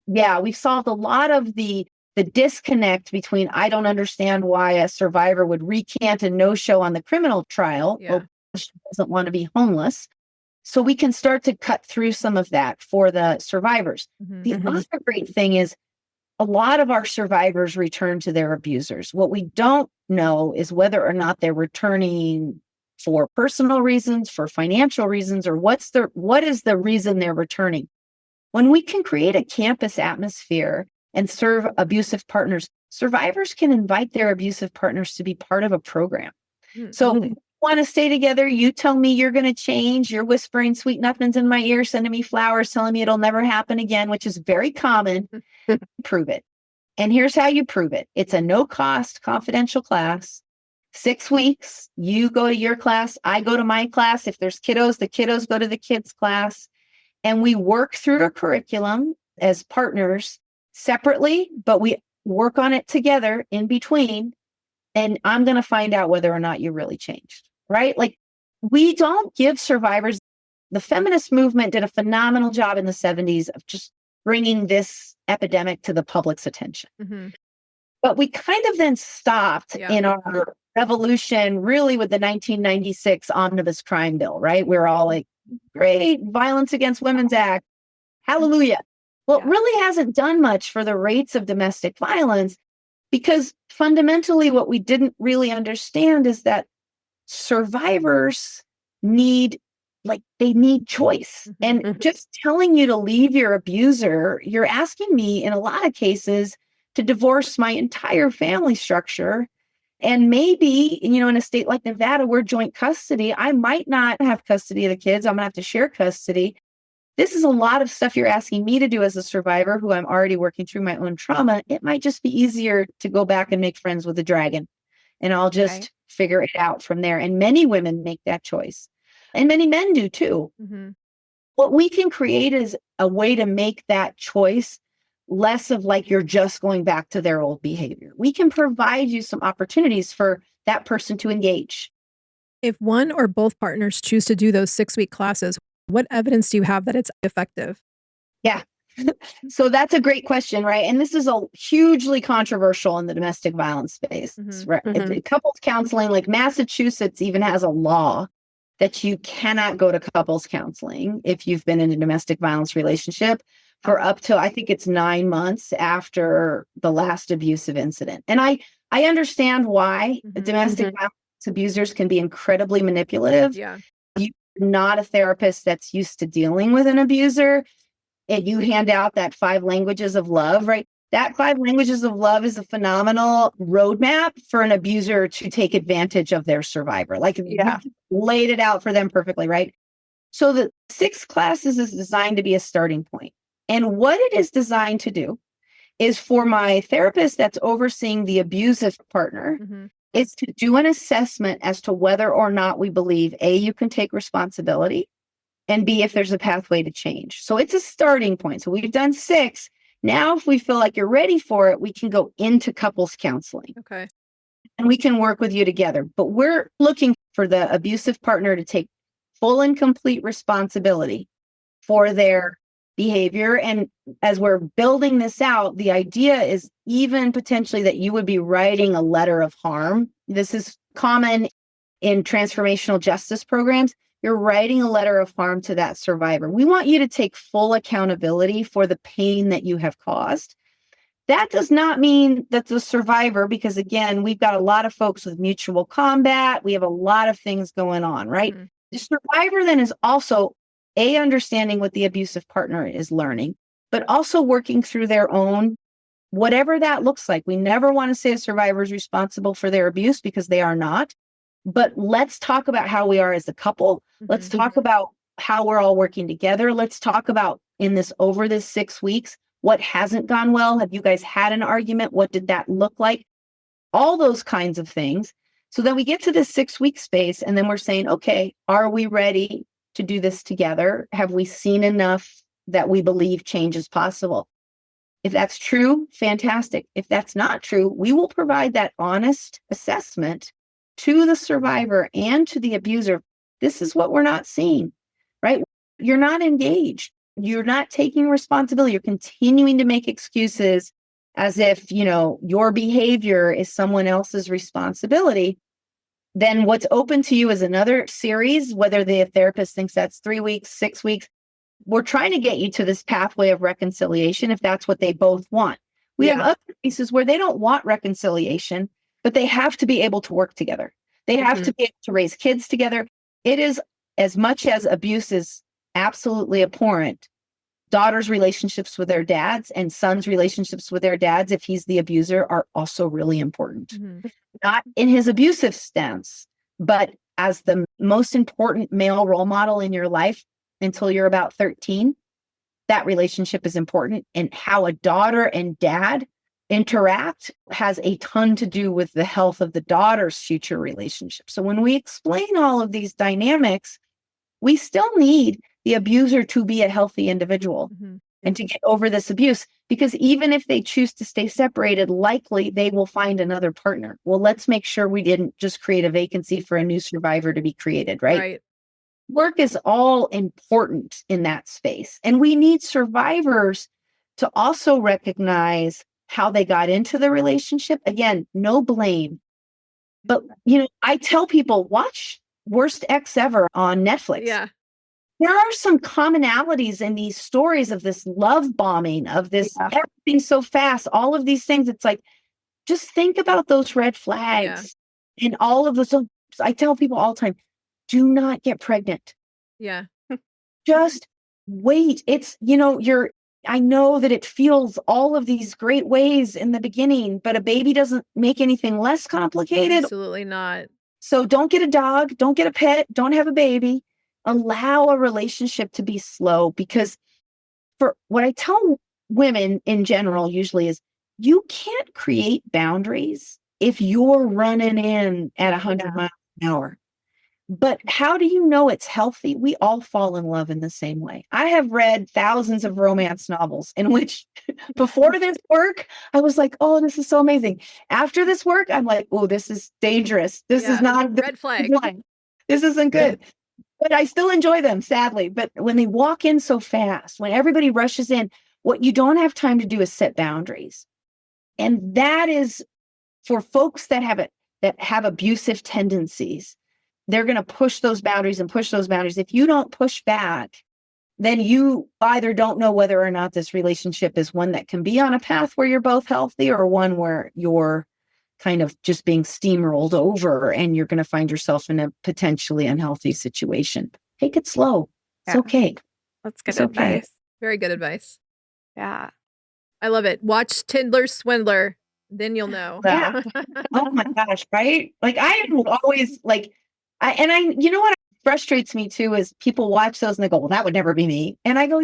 Yeah, we've solved a lot of the disconnect between I don't understand why a survivor would recant and no-show on the criminal trial or she doesn't want to be homeless. So we can start to cut through some of that for the survivors. The other great thing is a lot of our survivors return to their abusers. What we don't know is whether or not they're returning for personal reasons, for financial reasons, or what is the reason they're returning. When we can create a campus atmosphere and serve abusive partners, survivors can invite their abusive partners to be part of a program. So if you want to stay together, you tell me you're going to change, you're whispering sweet nothings in my ear, sending me flowers, telling me it'll never happen again, which is very common. Prove it. And here's how you prove it. It's a no-cost confidential class. 6 weeks, you go to your class, I go to my class. If there's kiddos, the kiddos go to the kids' class. And we work through a curriculum as partners separately, but we work on it together in between. And I'm going to find out whether or not you really changed, right? Like, we don't give survivors. The feminist movement did a phenomenal job in the 70s of just bringing this epidemic to the public's attention. But we kind of then stopped in our revolution, really with the 1996 Omnibus Crime Bill, right? We're all like, great, Violence Against Women's Act, hallelujah. Well, it really hasn't done much for the rates of domestic violence, because fundamentally what we didn't really understand is that survivors need choice. And just telling you to leave your abuser, you're asking me in a lot of cases to divorce my entire family structure. And maybe, in a state like Nevada, we're joint custody. I might not have custody of the kids. I'm going to have to share custody. This is a lot of stuff you're asking me to do as a survivor who I'm already working through my own trauma. It might just be easier to go back and make friends with the dragon, and I'll just figure it out from there. And many women make that choice, and many men do too. What we can create is a way to make that choice less of like you're just going back to their old behavior. We can provide you some opportunities for that person to engage. If one or both partners choose to do those 6-week classes, what evidence do you have that it's effective? Yeah. So that's a great question, right? And this is a hugely controversial in the domestic violence space, right? Couples counseling, like Massachusetts even has a law that you cannot go to couples counseling if you've been in a domestic violence relationship for up to, I think it's 9 months after the last abusive incident. And I understand why domestic violence abusers can be incredibly manipulative. You're not a therapist that's used to dealing with an abuser, and you hand out that 5 languages of love, right? That 5 languages of love is a phenomenal roadmap for an abuser to take advantage of their survivor. Like, you laid it out for them perfectly, right? So the 6 classes is designed to be a starting point. And what it is designed to do is for my therapist that's overseeing the abusive partner is to do an assessment as to whether or not we believe, A, you can take responsibility, and B, if there's a pathway to change. So it's a starting point. So we've done 6. Now, if we feel like you're ready for it, we can go into couples counseling. Okay. And we can work with you together. But we're looking for the abusive partner to take full and complete responsibility for their behavior. And as we're building this out, the idea is even potentially that you would be writing a letter of harm. This is common in transformational justice programs. You're writing a letter of harm to that survivor. We want you to take full accountability for the pain that you have caused. That does not mean that the survivor, because again, we've got a lot of folks with mutual combat. We have a lot of things going on, right? The survivor then is also understanding what the abusive partner is learning, but also working through their own, whatever that looks like. We never want to say a survivor is responsible for their abuse because they are not. But let's talk about how we are as a couple. Let's talk about how we're all working together. Let's talk about over this 6 weeks, what hasn't gone well. Have you guys had an argument? What did that look like? All those kinds of things. So then we get to this 6-week space and then we're saying, okay, are we ready to do this together? Have we seen enough that we believe change is possible? If that's true, fantastic. If that's not true, we will provide that honest assessment to the survivor and to the abuser. This is what we're not seeing, right? You're not engaged. You're not taking responsibility. You're continuing to make excuses as if, your behavior is someone else's responsibility. Then what's open to you is another series, whether the therapist thinks that's 3 weeks, 6 weeks. We're trying to get you to this pathway of reconciliation if that's what they both want. We have other cases where they don't want reconciliation, but they have to be able to work together. They have to be able to raise kids together. It is, as much as abuse is absolutely abhorrent, daughters' relationships with their dads and sons' relationships with their dads, if he's the abuser, are also really important. Not in his abusive stance, but as the most important male role model in your life until you're about 13, that relationship is important. And how a daughter and dad interact has a ton to do with the health of the daughter's future relationship. So when we explain all of these dynamics, we still need the abuser to be a healthy individual and to get over this abuse, because even if they choose to stay separated, likely they will find another partner. Well, let's make sure we didn't just create a vacancy for a new survivor to be created, right? Work is all important in that space. And we need survivors to also recognize how they got into the relationship. Again, no blame. But, I tell people, watch Worst Ex Ever on Netflix. Yeah. There are some commonalities in these stories of this love bombing, of this everything so fast, all of these things. It's like, just think about those red flags and all of those. I tell people all the time, do not get pregnant. Yeah. Just wait. It's, I know that it feels all of these great ways in the beginning, but a baby doesn't make anything less complicated. Absolutely not. So don't get a dog, don't get a pet, don't have a baby. Allow a relationship to be slow, because for what I tell women in general usually is, you can't create boundaries if you're running in at 100 miles an hour. But how do you know it's healthy? We all fall in love in the same way. I have read thousands of romance novels in which before this work, I was like, oh, this is so amazing. After this work, I'm like, oh, this is dangerous. This is not red flag. This isn't good. But I still enjoy them, sadly. But when they walk in so fast, when everybody rushes in, what you don't have time to do is set boundaries. And that is for folks that have abusive tendencies. They're going to push those boundaries and push those boundaries. If you don't push back, then you either don't know whether or not this relationship is one that can be on a path where you're both healthy, or one where you're kind of just being steamrolled over and you're going to find yourself in a potentially unhealthy situation. Take it slow. It's okay. That's good It's okay. advice. Very good advice. Yeah. I love it. Watch Tinder Swindler. Then you'll know. Yeah. Oh my gosh. Right. Like I am always like, you know what frustrates me too is people watch those and they go, well, that would never be me. And I go,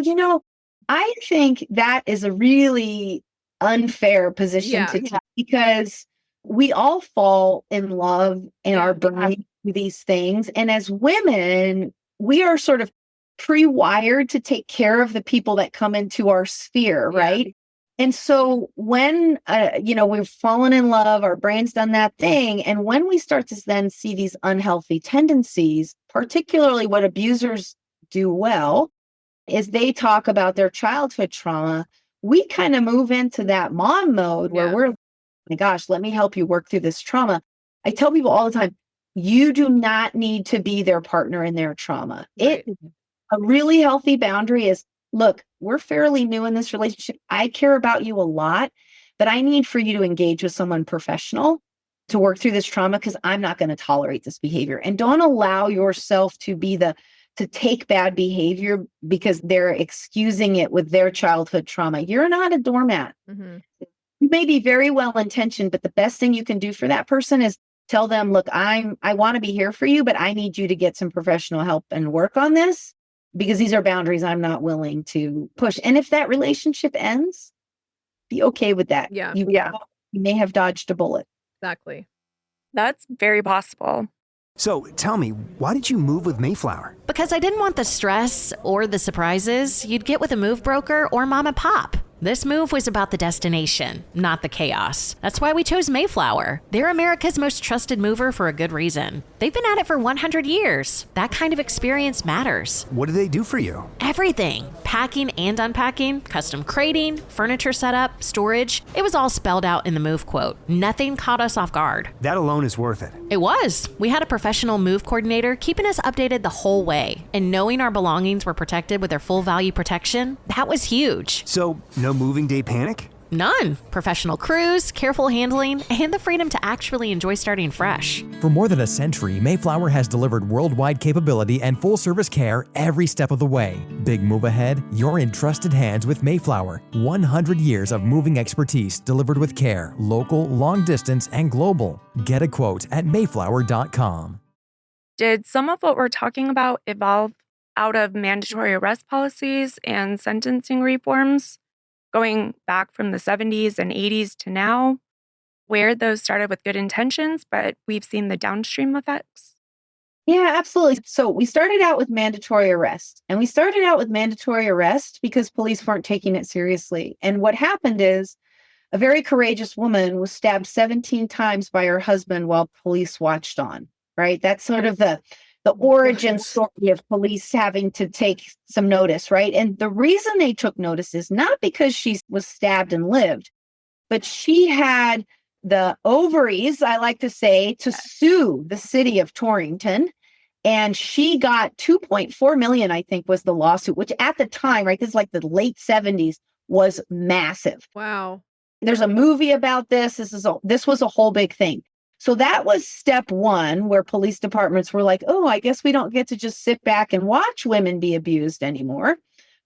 I think that is a really unfair position to take, because we all fall in love in our brain with these things. And as women, we are sort of pre-wired to take care of the people that come into our sphere, right? And so when, we've fallen in love, our brain's done that thing. And when we start to then see these unhealthy tendencies, particularly what abusers do well, is they talk about their childhood trauma. We kind of move into that mom mode where we're, oh my gosh, let me help you work through this trauma. I tell people all the time, you do not need to be their partner in their trauma. Right. A really healthy boundary is, look, we're fairly new in this relationship. I care about you a lot, but I need for you to engage with someone professional to work through this trauma because I'm not going to tolerate this behavior. And don't allow yourself to be to take bad behavior because they're excusing it with their childhood trauma. You're not a doormat. Mm-hmm. You may be very well intentioned, but the best thing you can do for that person is tell them, look, I want to be here for you, but I need you to get some professional help and work on this because these are boundaries I'm not willing to push. And if that relationship ends, be okay with that. Yeah. You may have dodged a bullet. Exactly. That's very possible. So tell me, why did you move with Mayflower? Because I didn't want the stress or the surprises you'd get with a move broker or mom and pop. This move was about the destination, not the chaos. That's why we chose Mayflower. They're America's most trusted mover for a good reason. They've been at it for 100 years. That kind of experience matters. What do they do for you? Everything. Packing and unpacking, custom crating, furniture setup, storage. It was all spelled out in the move quote. Nothing caught us off guard. That alone is worth it. It was. We had a professional move coordinator keeping us updated the whole way. And knowing our belongings were protected with their full value protection, that was huge. So, no moving day panic? None. Professional crews, careful handling, and the freedom to actually enjoy starting fresh. For more than a century, Mayflower has delivered worldwide capability and full-service care every step of the way. Big move ahead, you're in trusted hands with Mayflower. 100 years of moving expertise delivered with care, local, long distance, and global. Get a quote at mayflower.com. Did some of what we're talking about evolve out of mandatory arrest policies and sentencing reforms going back from the 70s and 80s to now, where those started with good intentions, but we've seen the downstream effects? Yeah, absolutely. So we started out with mandatory arrest, and we started out with mandatory arrest because police weren't taking it seriously. And what happened is a very courageous woman was stabbed 17 times by her husband while police watched on, right? That's sort of the origin story of police having to take some notice, right? And the reason they took notice is not because she was stabbed and lived, but she had the ovaries, I like to say, to sue the city of Torrington. And she got 2.4 million, I think, was the lawsuit, which at the time, right, this is like the late 70s, was massive. Wow. There's a movie about this. This was a whole big thing. So that was step one, where police departments were like, oh, I guess we don't get to just sit back and watch women be abused anymore.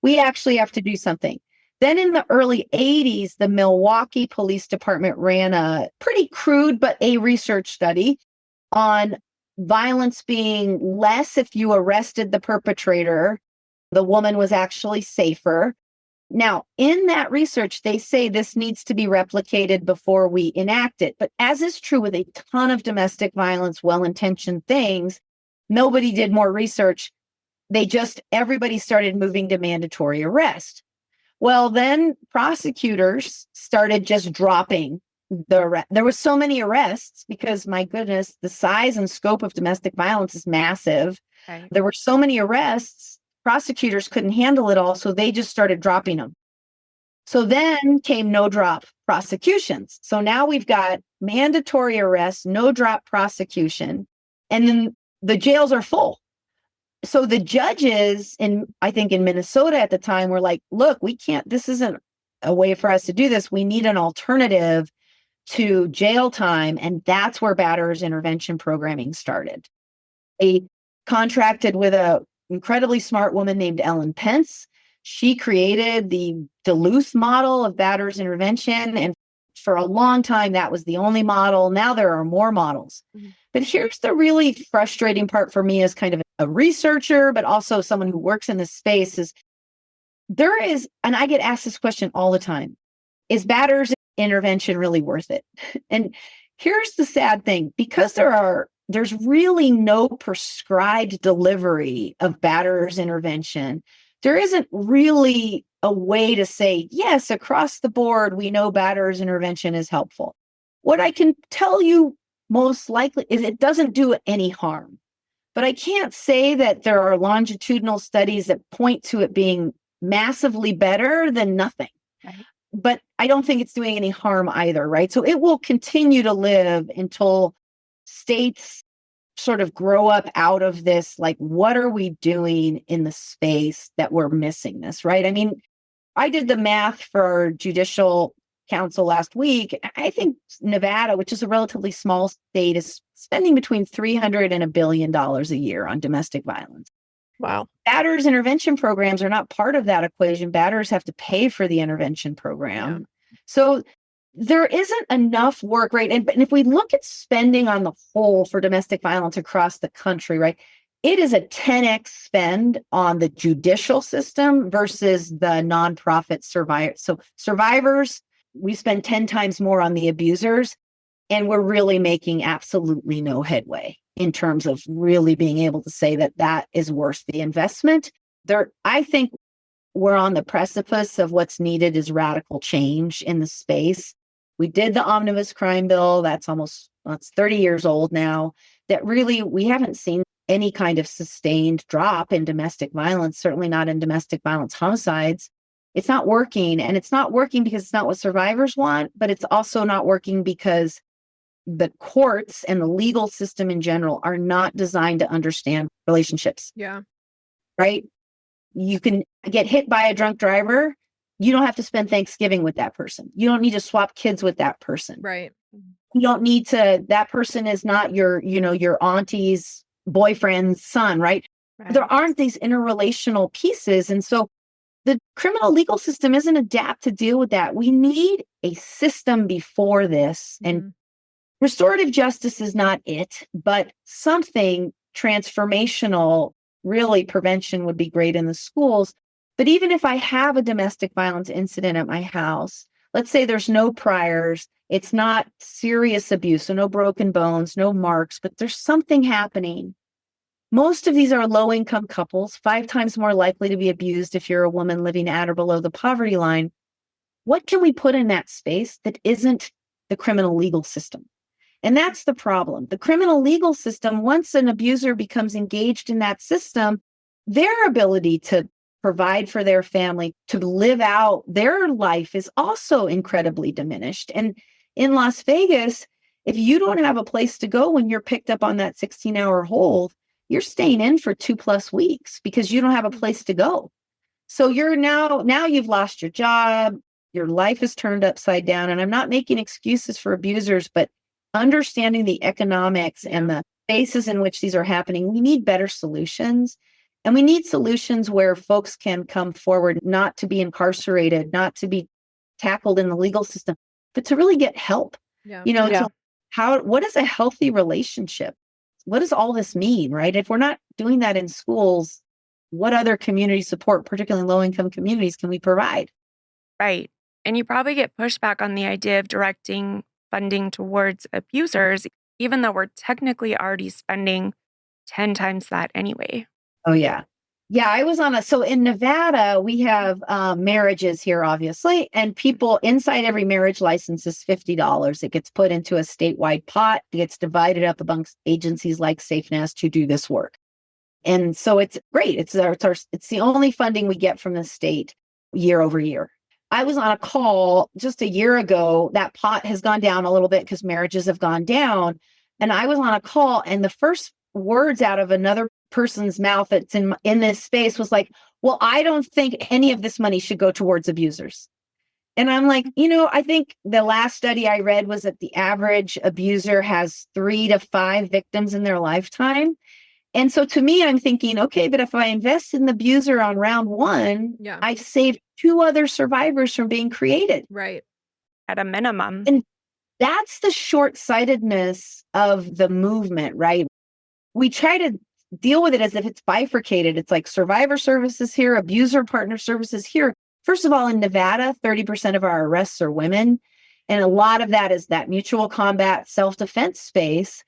We actually have to do something. Then in the early 80s, the Milwaukee Police Department ran a pretty crude, but a research study on violence being less if you arrested the perpetrator. The woman was actually safer. Now, in that research, they say this needs to be replicated before we enact it. But as is true with a ton of domestic violence, well-intentioned things, nobody did more research. Everybody started moving to mandatory arrest. Well, then prosecutors started just dropping the arrest. There were so many arrests because, my goodness, the size and scope of domestic violence is massive. Okay. There were so many arrests. Prosecutors couldn't handle it all, so they just started dropping them. So then came no-drop prosecutions. So now we've got mandatory arrest, no-drop prosecution, and then the jails are full. So the judges, I think in Minnesota at the time, were like, look, we can't, this isn't a way for us to do this. We need an alternative to jail time, and that's where batterers intervention programming started. They contracted with a incredibly smart woman named Ellen Pence. She created the Duluth model of batterers intervention. And for a long time, that was the only model. Now there are more models. Mm-hmm. But here's the really frustrating part for me as kind of a researcher, but also someone who works in this space is and I get asked this question all the time, is batterers intervention really worth it? And here's the sad thing, because there's really no prescribed delivery of batterers intervention. There isn't really a way to say, yes, across the board, we know batterers intervention is helpful. What I can tell you most likely is it doesn't do any harm. But I can't say that there are longitudinal studies that point to it being massively better than nothing. Right. But I don't think it's doing any harm either, right? So it will continue to live until states sort of grow up out of this, like, what are we doing in the space that we're missing this, right? I mean, I did the math for judicial council last week. I think Nevada, which is a relatively small state, is spending between $300 and $1 billion a year on domestic violence. Wow. Batters intervention programs are not part of that equation. Batters have to pay for the intervention program. Yeah. So there isn't enough work, right? And if we look at spending on the whole for domestic violence across the country, right, it is a 10x spend on the judicial system versus the nonprofit survivors. So survivors, we spend 10 times more on the abusers, and we're really making absolutely no headway in terms of really being able to say that that is worth the investment. I think we're on the precipice of what's needed is radical change in the space. We did the omnibus crime bill. That's 30 years old now. That really, we haven't seen any kind of sustained drop in domestic violence, certainly not in domestic violence homicides. It's not working. And it's not working because it's not what survivors want, but it's also not working because the courts and the legal system in general are not designed to understand relationships. Yeah. Right? You can get hit by a drunk driver. You don't have to spend Thanksgiving with that person. You don't need to swap kids with that person. Right. You don't need to, that person is not your auntie's boyfriend's son, right? There aren't these interrelational pieces. And so the criminal legal system isn't adapt to deal with that. We need a system before this. And restorative justice is not it, but something transformational, really prevention would be great in the schools. But even if I have a domestic violence incident at my house, let's say there's no priors, it's not serious abuse, so no broken bones, no marks, but there's something happening. Most of these are low-income couples, 5 times more likely to be abused if you're a woman living at or below the poverty line. What can we put in that space that isn't the criminal legal system? And that's the problem. The criminal legal system, once an abuser becomes engaged in that system, their ability to provide for their family, to live out their life is also incredibly diminished. And in Las Vegas, if you don't have a place to go when you're picked up on that 16-hour hold, you're staying in for 2+ weeks because you don't have a place to go. So you're now you've lost your job, your life is turned upside down. And I'm not making excuses for abusers, but understanding the economics and the spaces in which these are happening, we need better solutions. And we need solutions where folks can come forward, not to be incarcerated, not to be tackled in the legal system, but to really get help. What is a healthy relationship? What does all this mean, right? If we're not doing that in schools, what other community support, particularly low-income communities, can we provide? Right. And you probably get pushback on the idea of directing funding towards abusers, even though we're technically already spending 10 times that anyway. Oh, yeah. Yeah, I was so in Nevada, we have marriages here, obviously, and people inside every marriage license is $50. It gets put into a statewide pot. It gets divided up amongst agencies like SafeNest's who do this work. And so it's great. It's the only funding we get from the state year over year. I was on a call just a year ago. That pot has gone down a little bit because marriages have gone down. And I was on a call, and the first words out of another person's mouth that's in this space was like, well, I don't think any of this money should go towards abusers. And I'm like, I think the last study I read was that the average abuser has 3 to 5 victims in their lifetime. And so to me, I'm thinking, okay, but if I invest in the abuser on round 1, I've saved 2 other survivors from being created. Right. At a minimum. And that's the short-sightedness of the movement, right? We try to deal with it as if it's bifurcated. It's like survivor services here, abuser partner services here. First of all, in Nevada, 30% of our arrests are women. And a lot of that is that mutual combat self-defense space.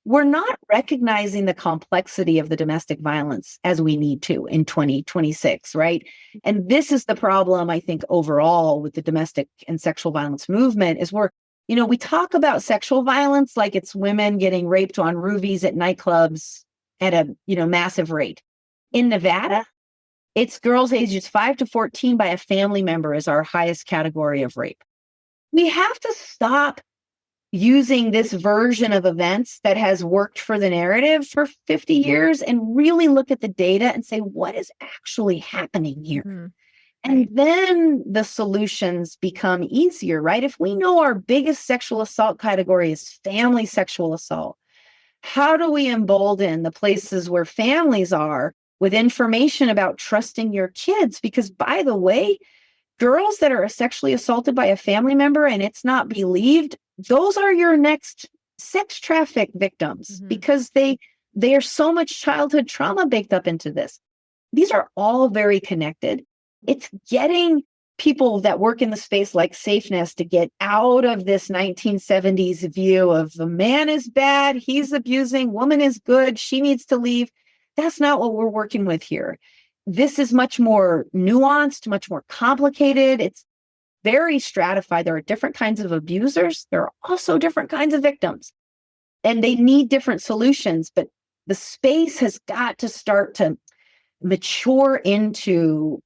We're not recognizing the complexity of the domestic violence as we need to in 2026, right? And this is the problem, I think, overall with the domestic and sexual violence movement is we talk about sexual violence like it's women getting raped on roofies at nightclubs at a, massive rate. In Nevada, it's girls ages 5 to 14 by a family member is our highest category of rape. We have to stop using this version of events that has worked for the narrative for 50 years and really look at the data and say, what is actually happening here? And then the solutions become easier, right? If we know our biggest sexual assault category is family sexual assault, how do we embolden the places where families are with information about trusting your kids? Because, by the way, girls that are sexually assaulted by a family member and it's not believed, those are your next sex traffic victims because there's so much childhood trauma baked up into this. These are all very connected. It's getting people that work in the space like SafeNest to get out of this 1970s view of the man is bad, he's abusing, woman is good, she needs to leave. That's not what we're working with here. This is much more nuanced, much more complicated. It's very stratified. There are different kinds of abusers. There are also different kinds of victims, and they need different solutions. But the space has got to start to mature into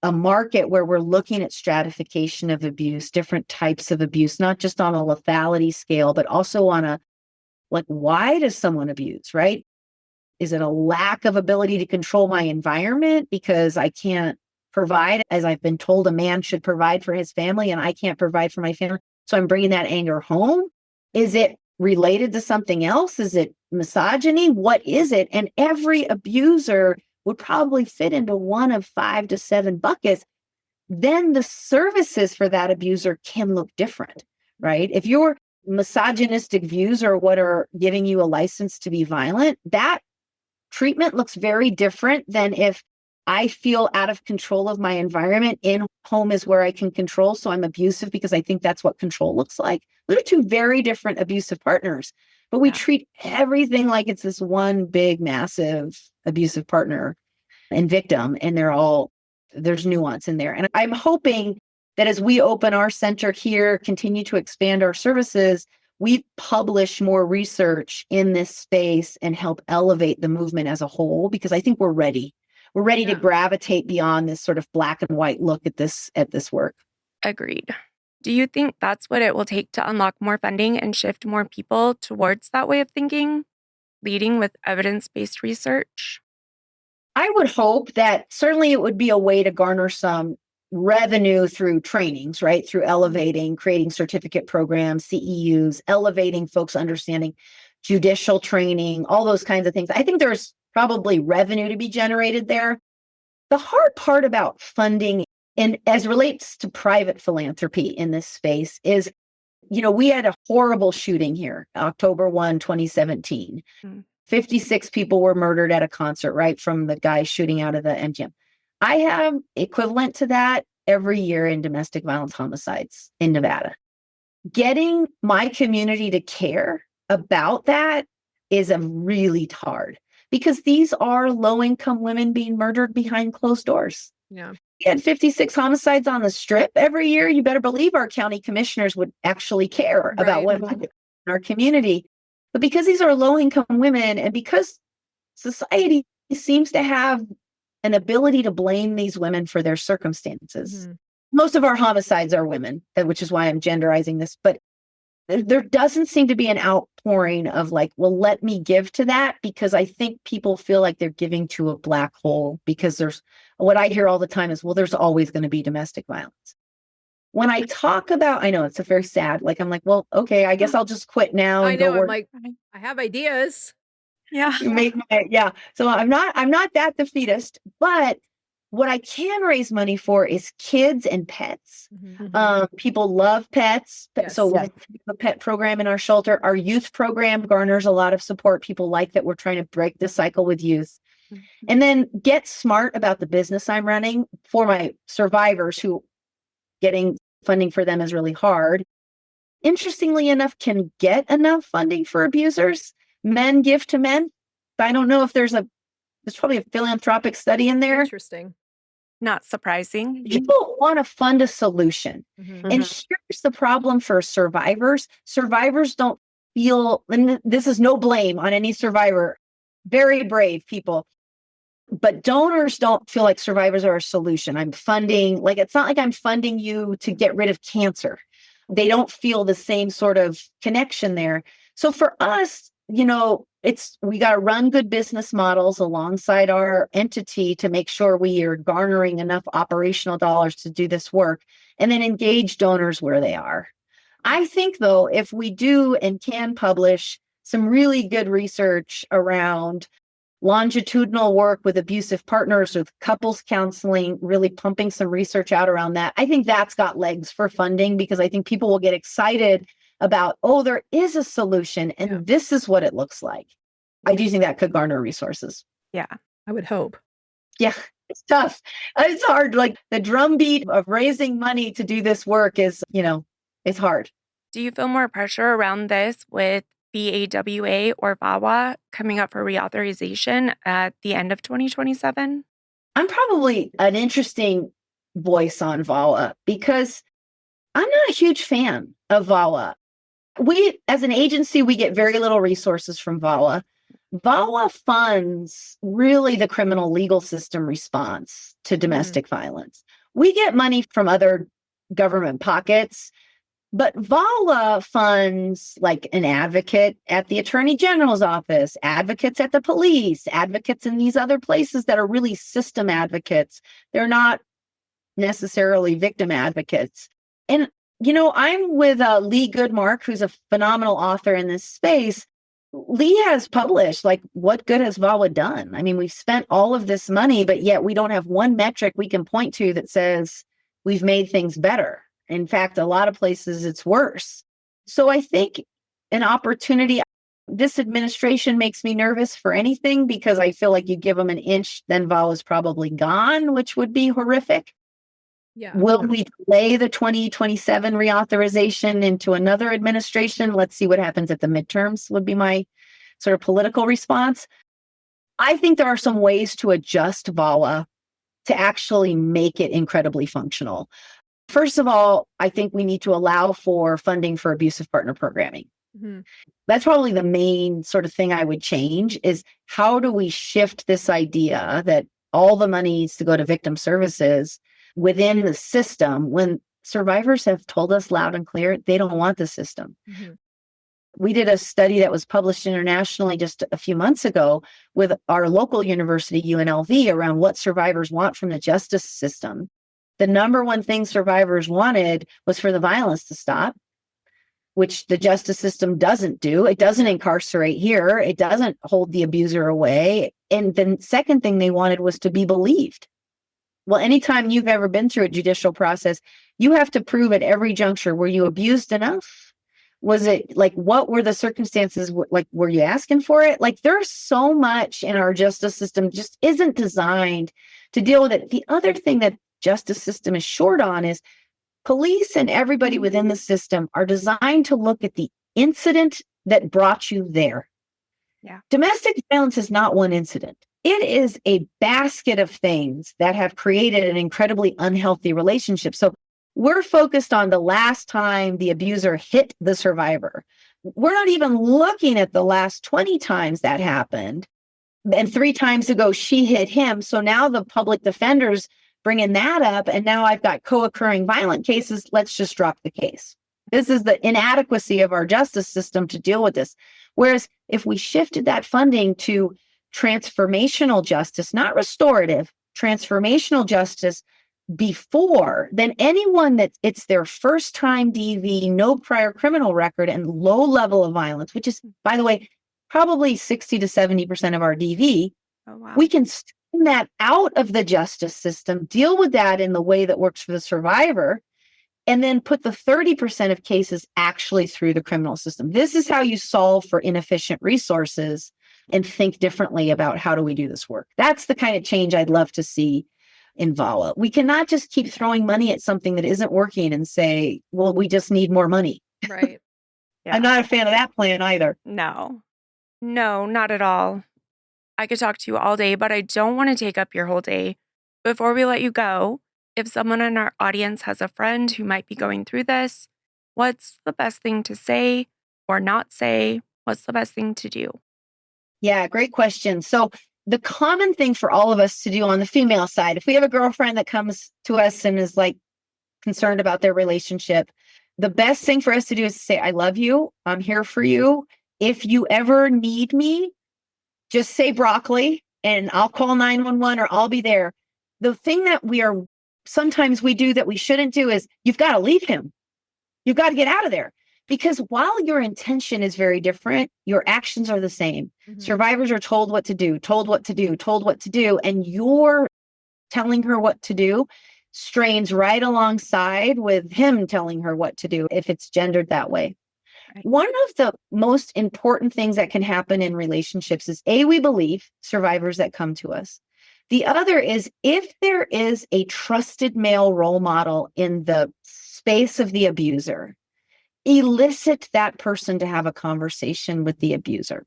a market where we're looking at stratification of abuse, different types of abuse, not just on a lethality scale, but also on a, like, why does someone abuse, right? Is it a lack of ability to control my environment because I can't provide as I've been told a man should provide for his family and I can't provide for my family? So I'm bringing that anger home. Is it related to something else? Is it misogyny? What is it? And every abuser would probably fit into one of 5 to 7 buckets. Then the services for that abuser can look different, right? If your misogynistic views are what are giving you a license to be violent, that treatment looks very different than if I feel out of control of my environment. In home is where I can control, so I'm abusive because I think that's what control looks like. Those are 2 very different abusive partners, but we treat everything like it's this one big, massive abusive partner and victim, and there's nuance in there. And I'm hoping that as we open our center here, continue to expand our services, we publish more research in this space and help elevate the movement as a whole, because I think we're ready. We're ready to gravitate beyond this sort of black and white look at this work. Agreed. Do you think that's what it will take to unlock more funding and shift more people towards that way of thinking, leading with evidence-based research? I would hope that certainly it would be a way to garner some revenue through trainings, right? Through elevating, creating certificate programs, CEUs, elevating folks' understanding, judicial training, all those kinds of things. I think there's probably revenue to be generated there. The hard part about funding, and as relates to private philanthropy in this space, is, we had a horrible shooting here, October 1, 2017. 56 people were murdered at a concert, right, from the guy shooting out of the MGM. I have equivalent to that every year in domestic violence homicides in Nevada. Getting my community to care about that is really hard, because these are low-income women being murdered behind closed doors. Yeah. We had 56 homicides on the Strip every year. You better believe our county commissioners would actually care about what happened in our community. But because these are low-income women, and because society seems to have an ability to blame these women for their circumstances, most of our homicides are women, which is why I'm genderizing this. But there doesn't seem to be an outpouring of like, well, let me give to that, because I think people feel like they're giving to a black hole, because what I hear all the time is, well, there's always going to be domestic violence. When I talk about, I know it's a very sad, like, I'm like, well, okay, I guess I'll just quit now. I And know. go work. I'm like, I have ideas. Yeah. So I'm not that defeatist, but what I can raise money for is kids and pets. People love pets. So we have a pet program in our shelter. Our youth program garners a lot of support. People like that we're trying to break the cycle with youth. And then get smart about the business I'm running for my survivors, who getting funding for them is really hard. Interestingly enough, can get enough funding for abusers. Men give to men. But I don't know if there's probably a philanthropic study in there. Interesting. Not surprising. People want to fund a solution. And here's the problem for survivors. Survivors don't feel, and this is no blame on any survivor, very brave people, but donors don't feel like survivors are a solution. I'm funding, like, it's not like I'm funding you to get rid of cancer. They don't feel the same sort of connection there. So for us, we got to run good business models alongside our entity to make sure we are garnering enough operational dollars to do this work, and then engage donors where they are. I think, though, if we do and can publish some really good research around longitudinal work with abusive partners, with couples counseling, really pumping some research out around that, I think that's got legs for funding, because I think people will get excited about, oh, there is a solution and this is what it looks like. I do think that could garner resources. Yeah. I would hope. Yeah, it's tough. It's hard. Like the drumbeat of raising money to do this work is, it's hard. Do you feel more pressure around this with VAWA or VAWA coming up for reauthorization at the end of 2027? I'm probably an interesting voice on VAWA because I'm not a huge fan of VAWA. We, as an agency, we get very little resources from VAWA. VAWA funds really the criminal legal system response to domestic violence. We get money from other government pockets, but VAWA funds like an advocate at the Attorney General's office, advocates at the police, advocates in these other places that are really system advocates. They're not necessarily victim advocates. And I'm with Lee Goodmark, who's a phenomenal author in this space. Lee has published, what good has VAWA done? I mean, we've spent all of this money, but yet we don't have one metric we can point to that says we've made things better. In fact, a lot of places it's worse. So I think an opportunity, this administration makes me nervous for anything, because I feel like you give them an inch, then VAWA's probably gone, which would be horrific. Yeah. Will we delay the 2027 reauthorization into another administration? Let's see what happens at the midterms, would be my sort of political response. I think there are some ways to adjust VAWA to actually make it incredibly functional. First of all, I think we need to allow for funding for abusive partner programming. Mm-hmm. That's probably the main sort of thing I would change, is how do we shift this idea that all the money needs to go to victim services within the system, when survivors have told us loud and clear they don't want the system. Mm-hmm. We did a study that was published internationally just a few months ago with our local university, UNLV, around what survivors want from the justice system. The number one thing survivors wanted was for the violence to stop, which the justice system doesn't do. It doesn't incarcerate here. It doesn't hold the abuser away. And the second thing they wanted was to be believed. Well, anytime you've ever been through a judicial process, you have to prove at every juncture, were you abused enough? Was it what were the circumstances? Were you asking for it? There's so much in our justice system just isn't designed to deal with it. The other thing that justice system is short on is police and everybody within the system are designed to look at the incident that brought you there. Yeah. Domestic violence is not one incident. It is a basket of things that have created an incredibly unhealthy relationship. So we're focused on the last time the abuser hit the survivor. We're not even looking at the last 20 times that happened. And 3 times ago, she hit him. So now the public defender's bringing that up. And now I've got co-occurring violent cases. Let's just drop the case. This is the inadequacy of our justice system to deal with this. Whereas if we shifted that funding to transformational justice, not restorative, transformational justice before, then anyone that it's their first time DV, no prior criminal record, and low level of violence, which is, by the way, probably 60 to 70% of our DV, we can stem that out of the justice system, deal with that in the way that works for the survivor, and then put the 30% of cases actually through the criminal system. This is how you solve for inefficient resources and think differently about how do we do this work. That's the kind of change I'd love to see in VAWA. We cannot just keep throwing money at something that isn't working and say, well, we just need more money. Right. Yeah. I'm not a fan of that plan either. No, not at all. I could talk to you all day, but I don't want to take up your whole day. Before we let you go, if someone in our audience has a friend who might be going through this, what's the best thing to say or not say? What's the best thing to do? Yeah, great question. So the common thing for all of us to do on the female side, if we have a girlfriend that comes to us and is concerned about their relationship, the best thing for us to do is to say, I love you. I'm here for you. if you ever need me, just say broccoli and I'll call 911 or I'll be there. The thing that sometimes we do that we shouldn't do is you've got to leave him. You've got to get out of there. Because while your intention is very different, your actions are the same. Survivors are told what to do, and you're telling her what to do strains right alongside with him telling her what to do if it's gendered that way. Right. One of the most important things that can happen in relationships is we believe survivors that come to us. The other is if there is a trusted male role model in the space of the abuser, elicit that person to have a conversation with the abuser.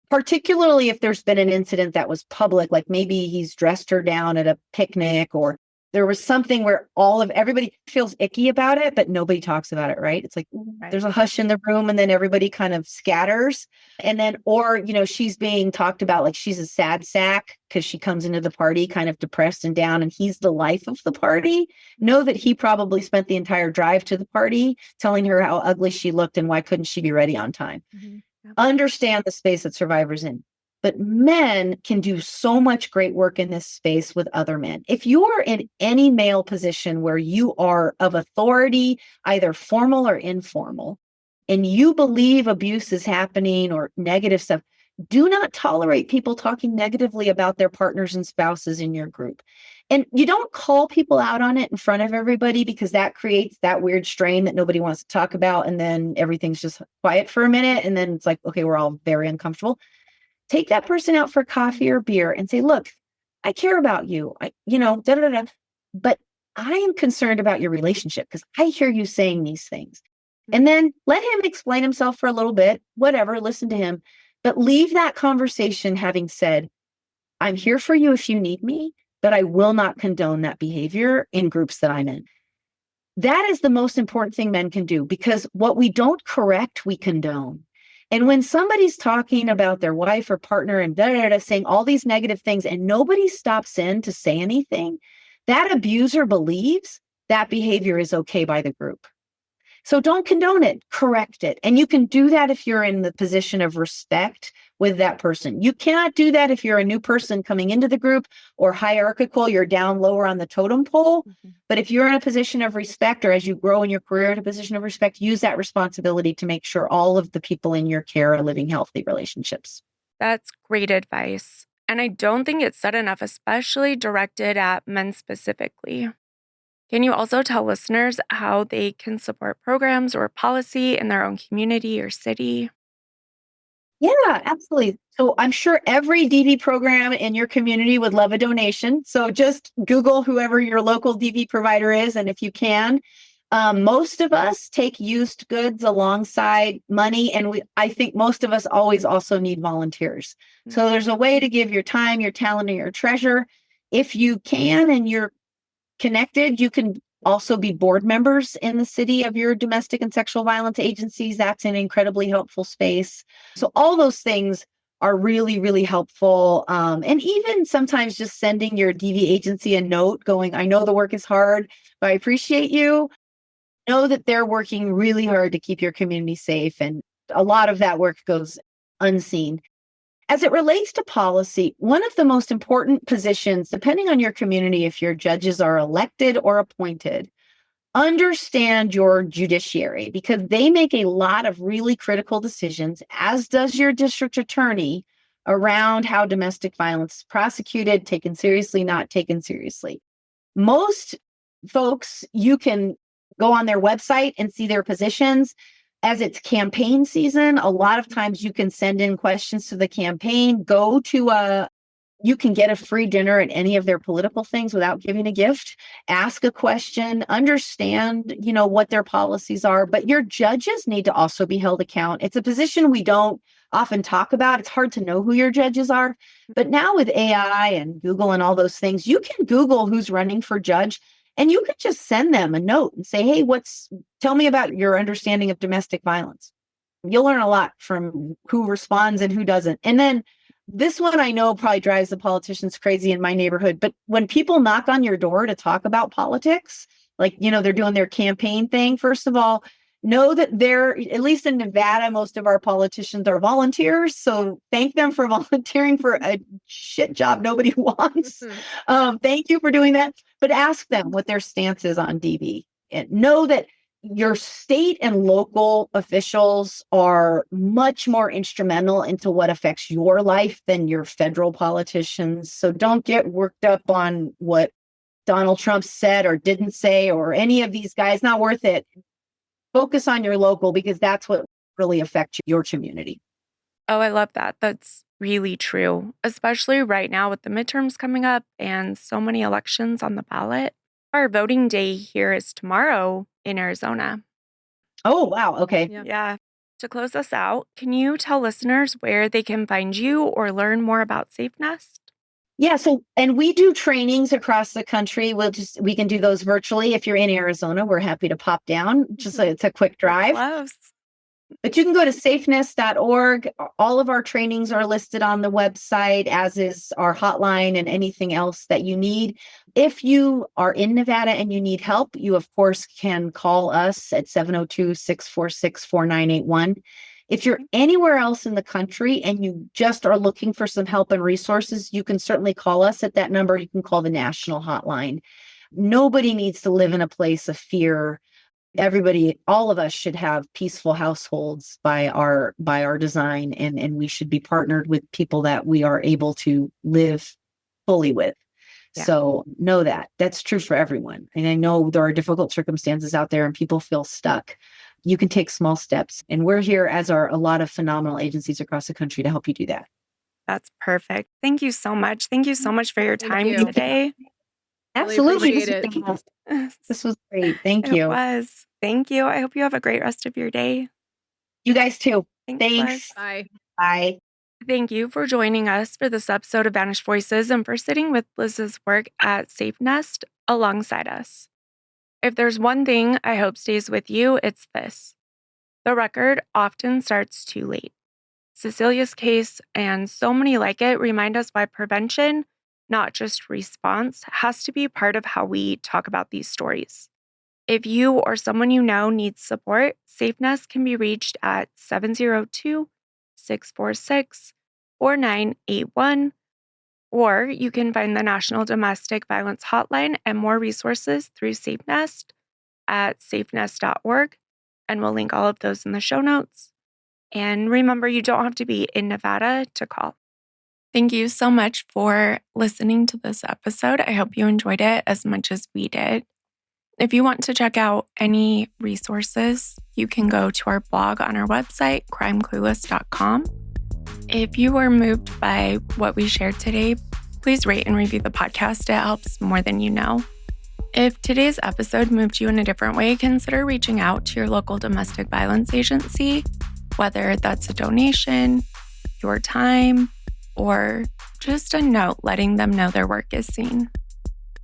Particularly if there's been an incident that was public, like maybe he's dressed her down at a picnic, or there was something where everybody feels icky about it, but nobody talks about it, right? It's like There's a hush in the room and then everybody kind of scatters. And then, or, she's being talked about like she's a sad sack because she comes into the party kind of depressed and down and he's the life of the party. Know that he probably spent the entire drive to the party telling her how ugly she looked and why couldn't she be ready on time. Understand the space that survivors in. But men can do so much great work in this space with other men. If you are in any male position where you are of authority, either formal or informal, and you believe abuse is happening or negative stuff, do not tolerate people talking negatively about their partners and spouses in your group. And you don't call people out on it in front of everybody because that creates that weird strain that nobody wants to talk about. And then everything's just quiet for a minute. And then it's like, okay, we're all very uncomfortable. Take that person out for coffee or beer and say, look, I care about you. But I am concerned about your relationship because I hear you saying these things. And then let him explain himself for a little bit, whatever, listen to him. But leave that conversation having said, I'm here for you if you need me, but I will not condone that behavior in groups that I'm in. That is the most important thing men can do, because what we don't correct, we condone. And when somebody's talking about their wife or partner and saying all these negative things and nobody stops in to say anything, that abuser believes that behavior is okay by the group. So don't condone it, correct it. And you can do that if you're in the position of respect with that person. You cannot do that if you're a new person coming into the group or hierarchical, you're down lower on the totem pole. But if you're in a position of respect, or as you grow in your career in a position of respect, use that responsibility to make sure all of the people in your care are living healthy relationships. That's great advice. And I don't think it's said enough, especially directed at men specifically. Can you also tell listeners how they can support programs or policy in their own community or city? Yeah, absolutely. So I'm sure every DV program in your community would love a donation. So just Google whoever your local DV provider is. And if you can, most of us take used goods alongside money. And I think most of us always also need volunteers. So there's a way to give your time, your talent, and your treasure. If you can and you're connected, you can also be board members in the city of your domestic and sexual violence agencies. That's an incredibly helpful space. So all those things are really, really helpful. And even sometimes just sending your DV agency a note going, I know the work is hard, but I appreciate you. Know that they're working really hard to keep your community safe. And a lot of that work goes unseen. As it relates to policy, one of the most important positions, depending on your community, if your judges are elected or appointed, understand your judiciary, because they make a lot of really critical decisions, as does your district attorney, around how domestic violence is prosecuted, taken seriously, not taken seriously. Most folks, you can go on their website and see their positions. As it's campaign season, a lot of times you can send in questions to the campaign. You can get a free dinner at any of their political things without giving a gift. Ask a question, understand, what their policies are. But your judges need to also be held account. It's a position we don't often talk about. It's hard to know who your judges are. But now with AI and Google and all those things, you can Google who's running for judge. And you could just send them a note and say, hey, tell me about your understanding of domestic violence. You'll learn a lot from who responds and who doesn't. And then this one I know probably drives the politicians crazy in my neighborhood. But when people knock on your door to talk about politics, like, they're doing their campaign thing, first of all, know that they're, at least in Nevada, most of our politicians are volunteers. So thank them for volunteering for a shit job nobody wants. Thank you for doing that. But ask them what their stance is on DV. And know that your state and local officials are much more instrumental into what affects your life than your federal politicians. So don't get worked up on what Donald Trump said or didn't say, or any of these guys. Not worth it. Focus on your local, because that's what really affects your community. Oh, I love that. That's really true, especially right now with the midterms coming up and so many elections on the ballot. Our voting day here is tomorrow in Arizona. Oh, wow. Okay. Yeah. To close us out, can you tell listeners where they can find you or learn more about SafeNest? Yeah. So, and we do trainings across the country. We can do those virtually. If you're in Arizona, we're happy to pop down. It's a quick drive. Close. But you can go to SafeNest's.org. All of our trainings are listed on the website, as is our hotline and anything else that you need. If you are in Nevada and you need help, you, of course, can call us at 702-646-4981. If you're anywhere else in the country and you just are looking for some help and resources, you can certainly call us at that number. You can call the national hotline. Nobody needs to live in a place of fear. Everybody, all of us should have peaceful households by our design, and we should be partnered with people that we are able to live fully with. Yeah. So know that. That's true for everyone. And I know there are difficult circumstances out there and people feel stuck. You can take small steps. And we're here, as are a lot of phenomenal agencies across the country, to help you do that. That's perfect. Thank you so much. Thank you so much for your time today. Absolutely. Really This was great. Thank you. It was. Thank you. I hope you have a great rest of your day. You guys too. Thanks. Bye. Bye. Thank you for joining us for this episode of Vanished Voices and for sitting with Liz's work at SafeNest alongside us. If there's one thing I hope stays with you, it's this. The record often starts too late. Cecilia's case and so many like it remind us why prevention, not just response, has to be part of how we talk about these stories. If you or someone you know needs support, SafeNest can be reached at 702-646-4981, or you can find the National Domestic Violence Hotline and more resources through SafeNest at safenest.org, and we'll link all of those in the show notes. And remember, you don't have to be in Nevada to call. Thank you so much for listening to this episode. I hope you enjoyed it as much as we did. If you want to check out any resources, you can go to our blog on our website, crimeclueless.com. If you were moved by what we shared today, please rate and review the podcast. It helps more than you know. If today's episode moved you in a different way, consider reaching out to your local domestic violence agency, whether that's a donation, your time, or just a note letting them know their work is seen.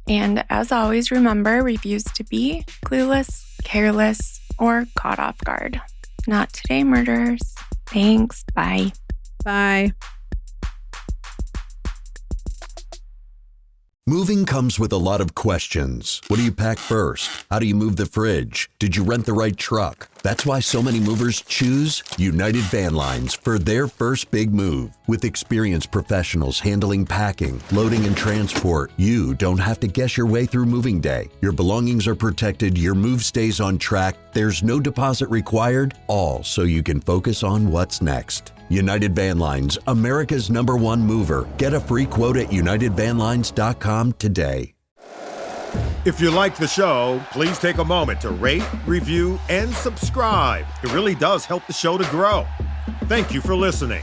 And as always, remember, refuse to be clueless, careless, or caught off guard. Not today, murderers. Thanks. Bye. Bye. Moving comes with a lot of questions. What do you pack first? How do you move the fridge? Did you rent the right truck? That's why so many movers choose United Van Lines for their first big move. With experienced professionals handling packing, loading, and transport, you don't have to guess your way through moving day. Your belongings are protected, your move stays on track, there's no deposit required, all so you can focus on what's next. United Van Lines, America's #1 mover. Get a free quote at unitedvanlines.com today. If you like the show, please take a moment to rate, review, and subscribe. It really does help the show to grow. Thank you for listening.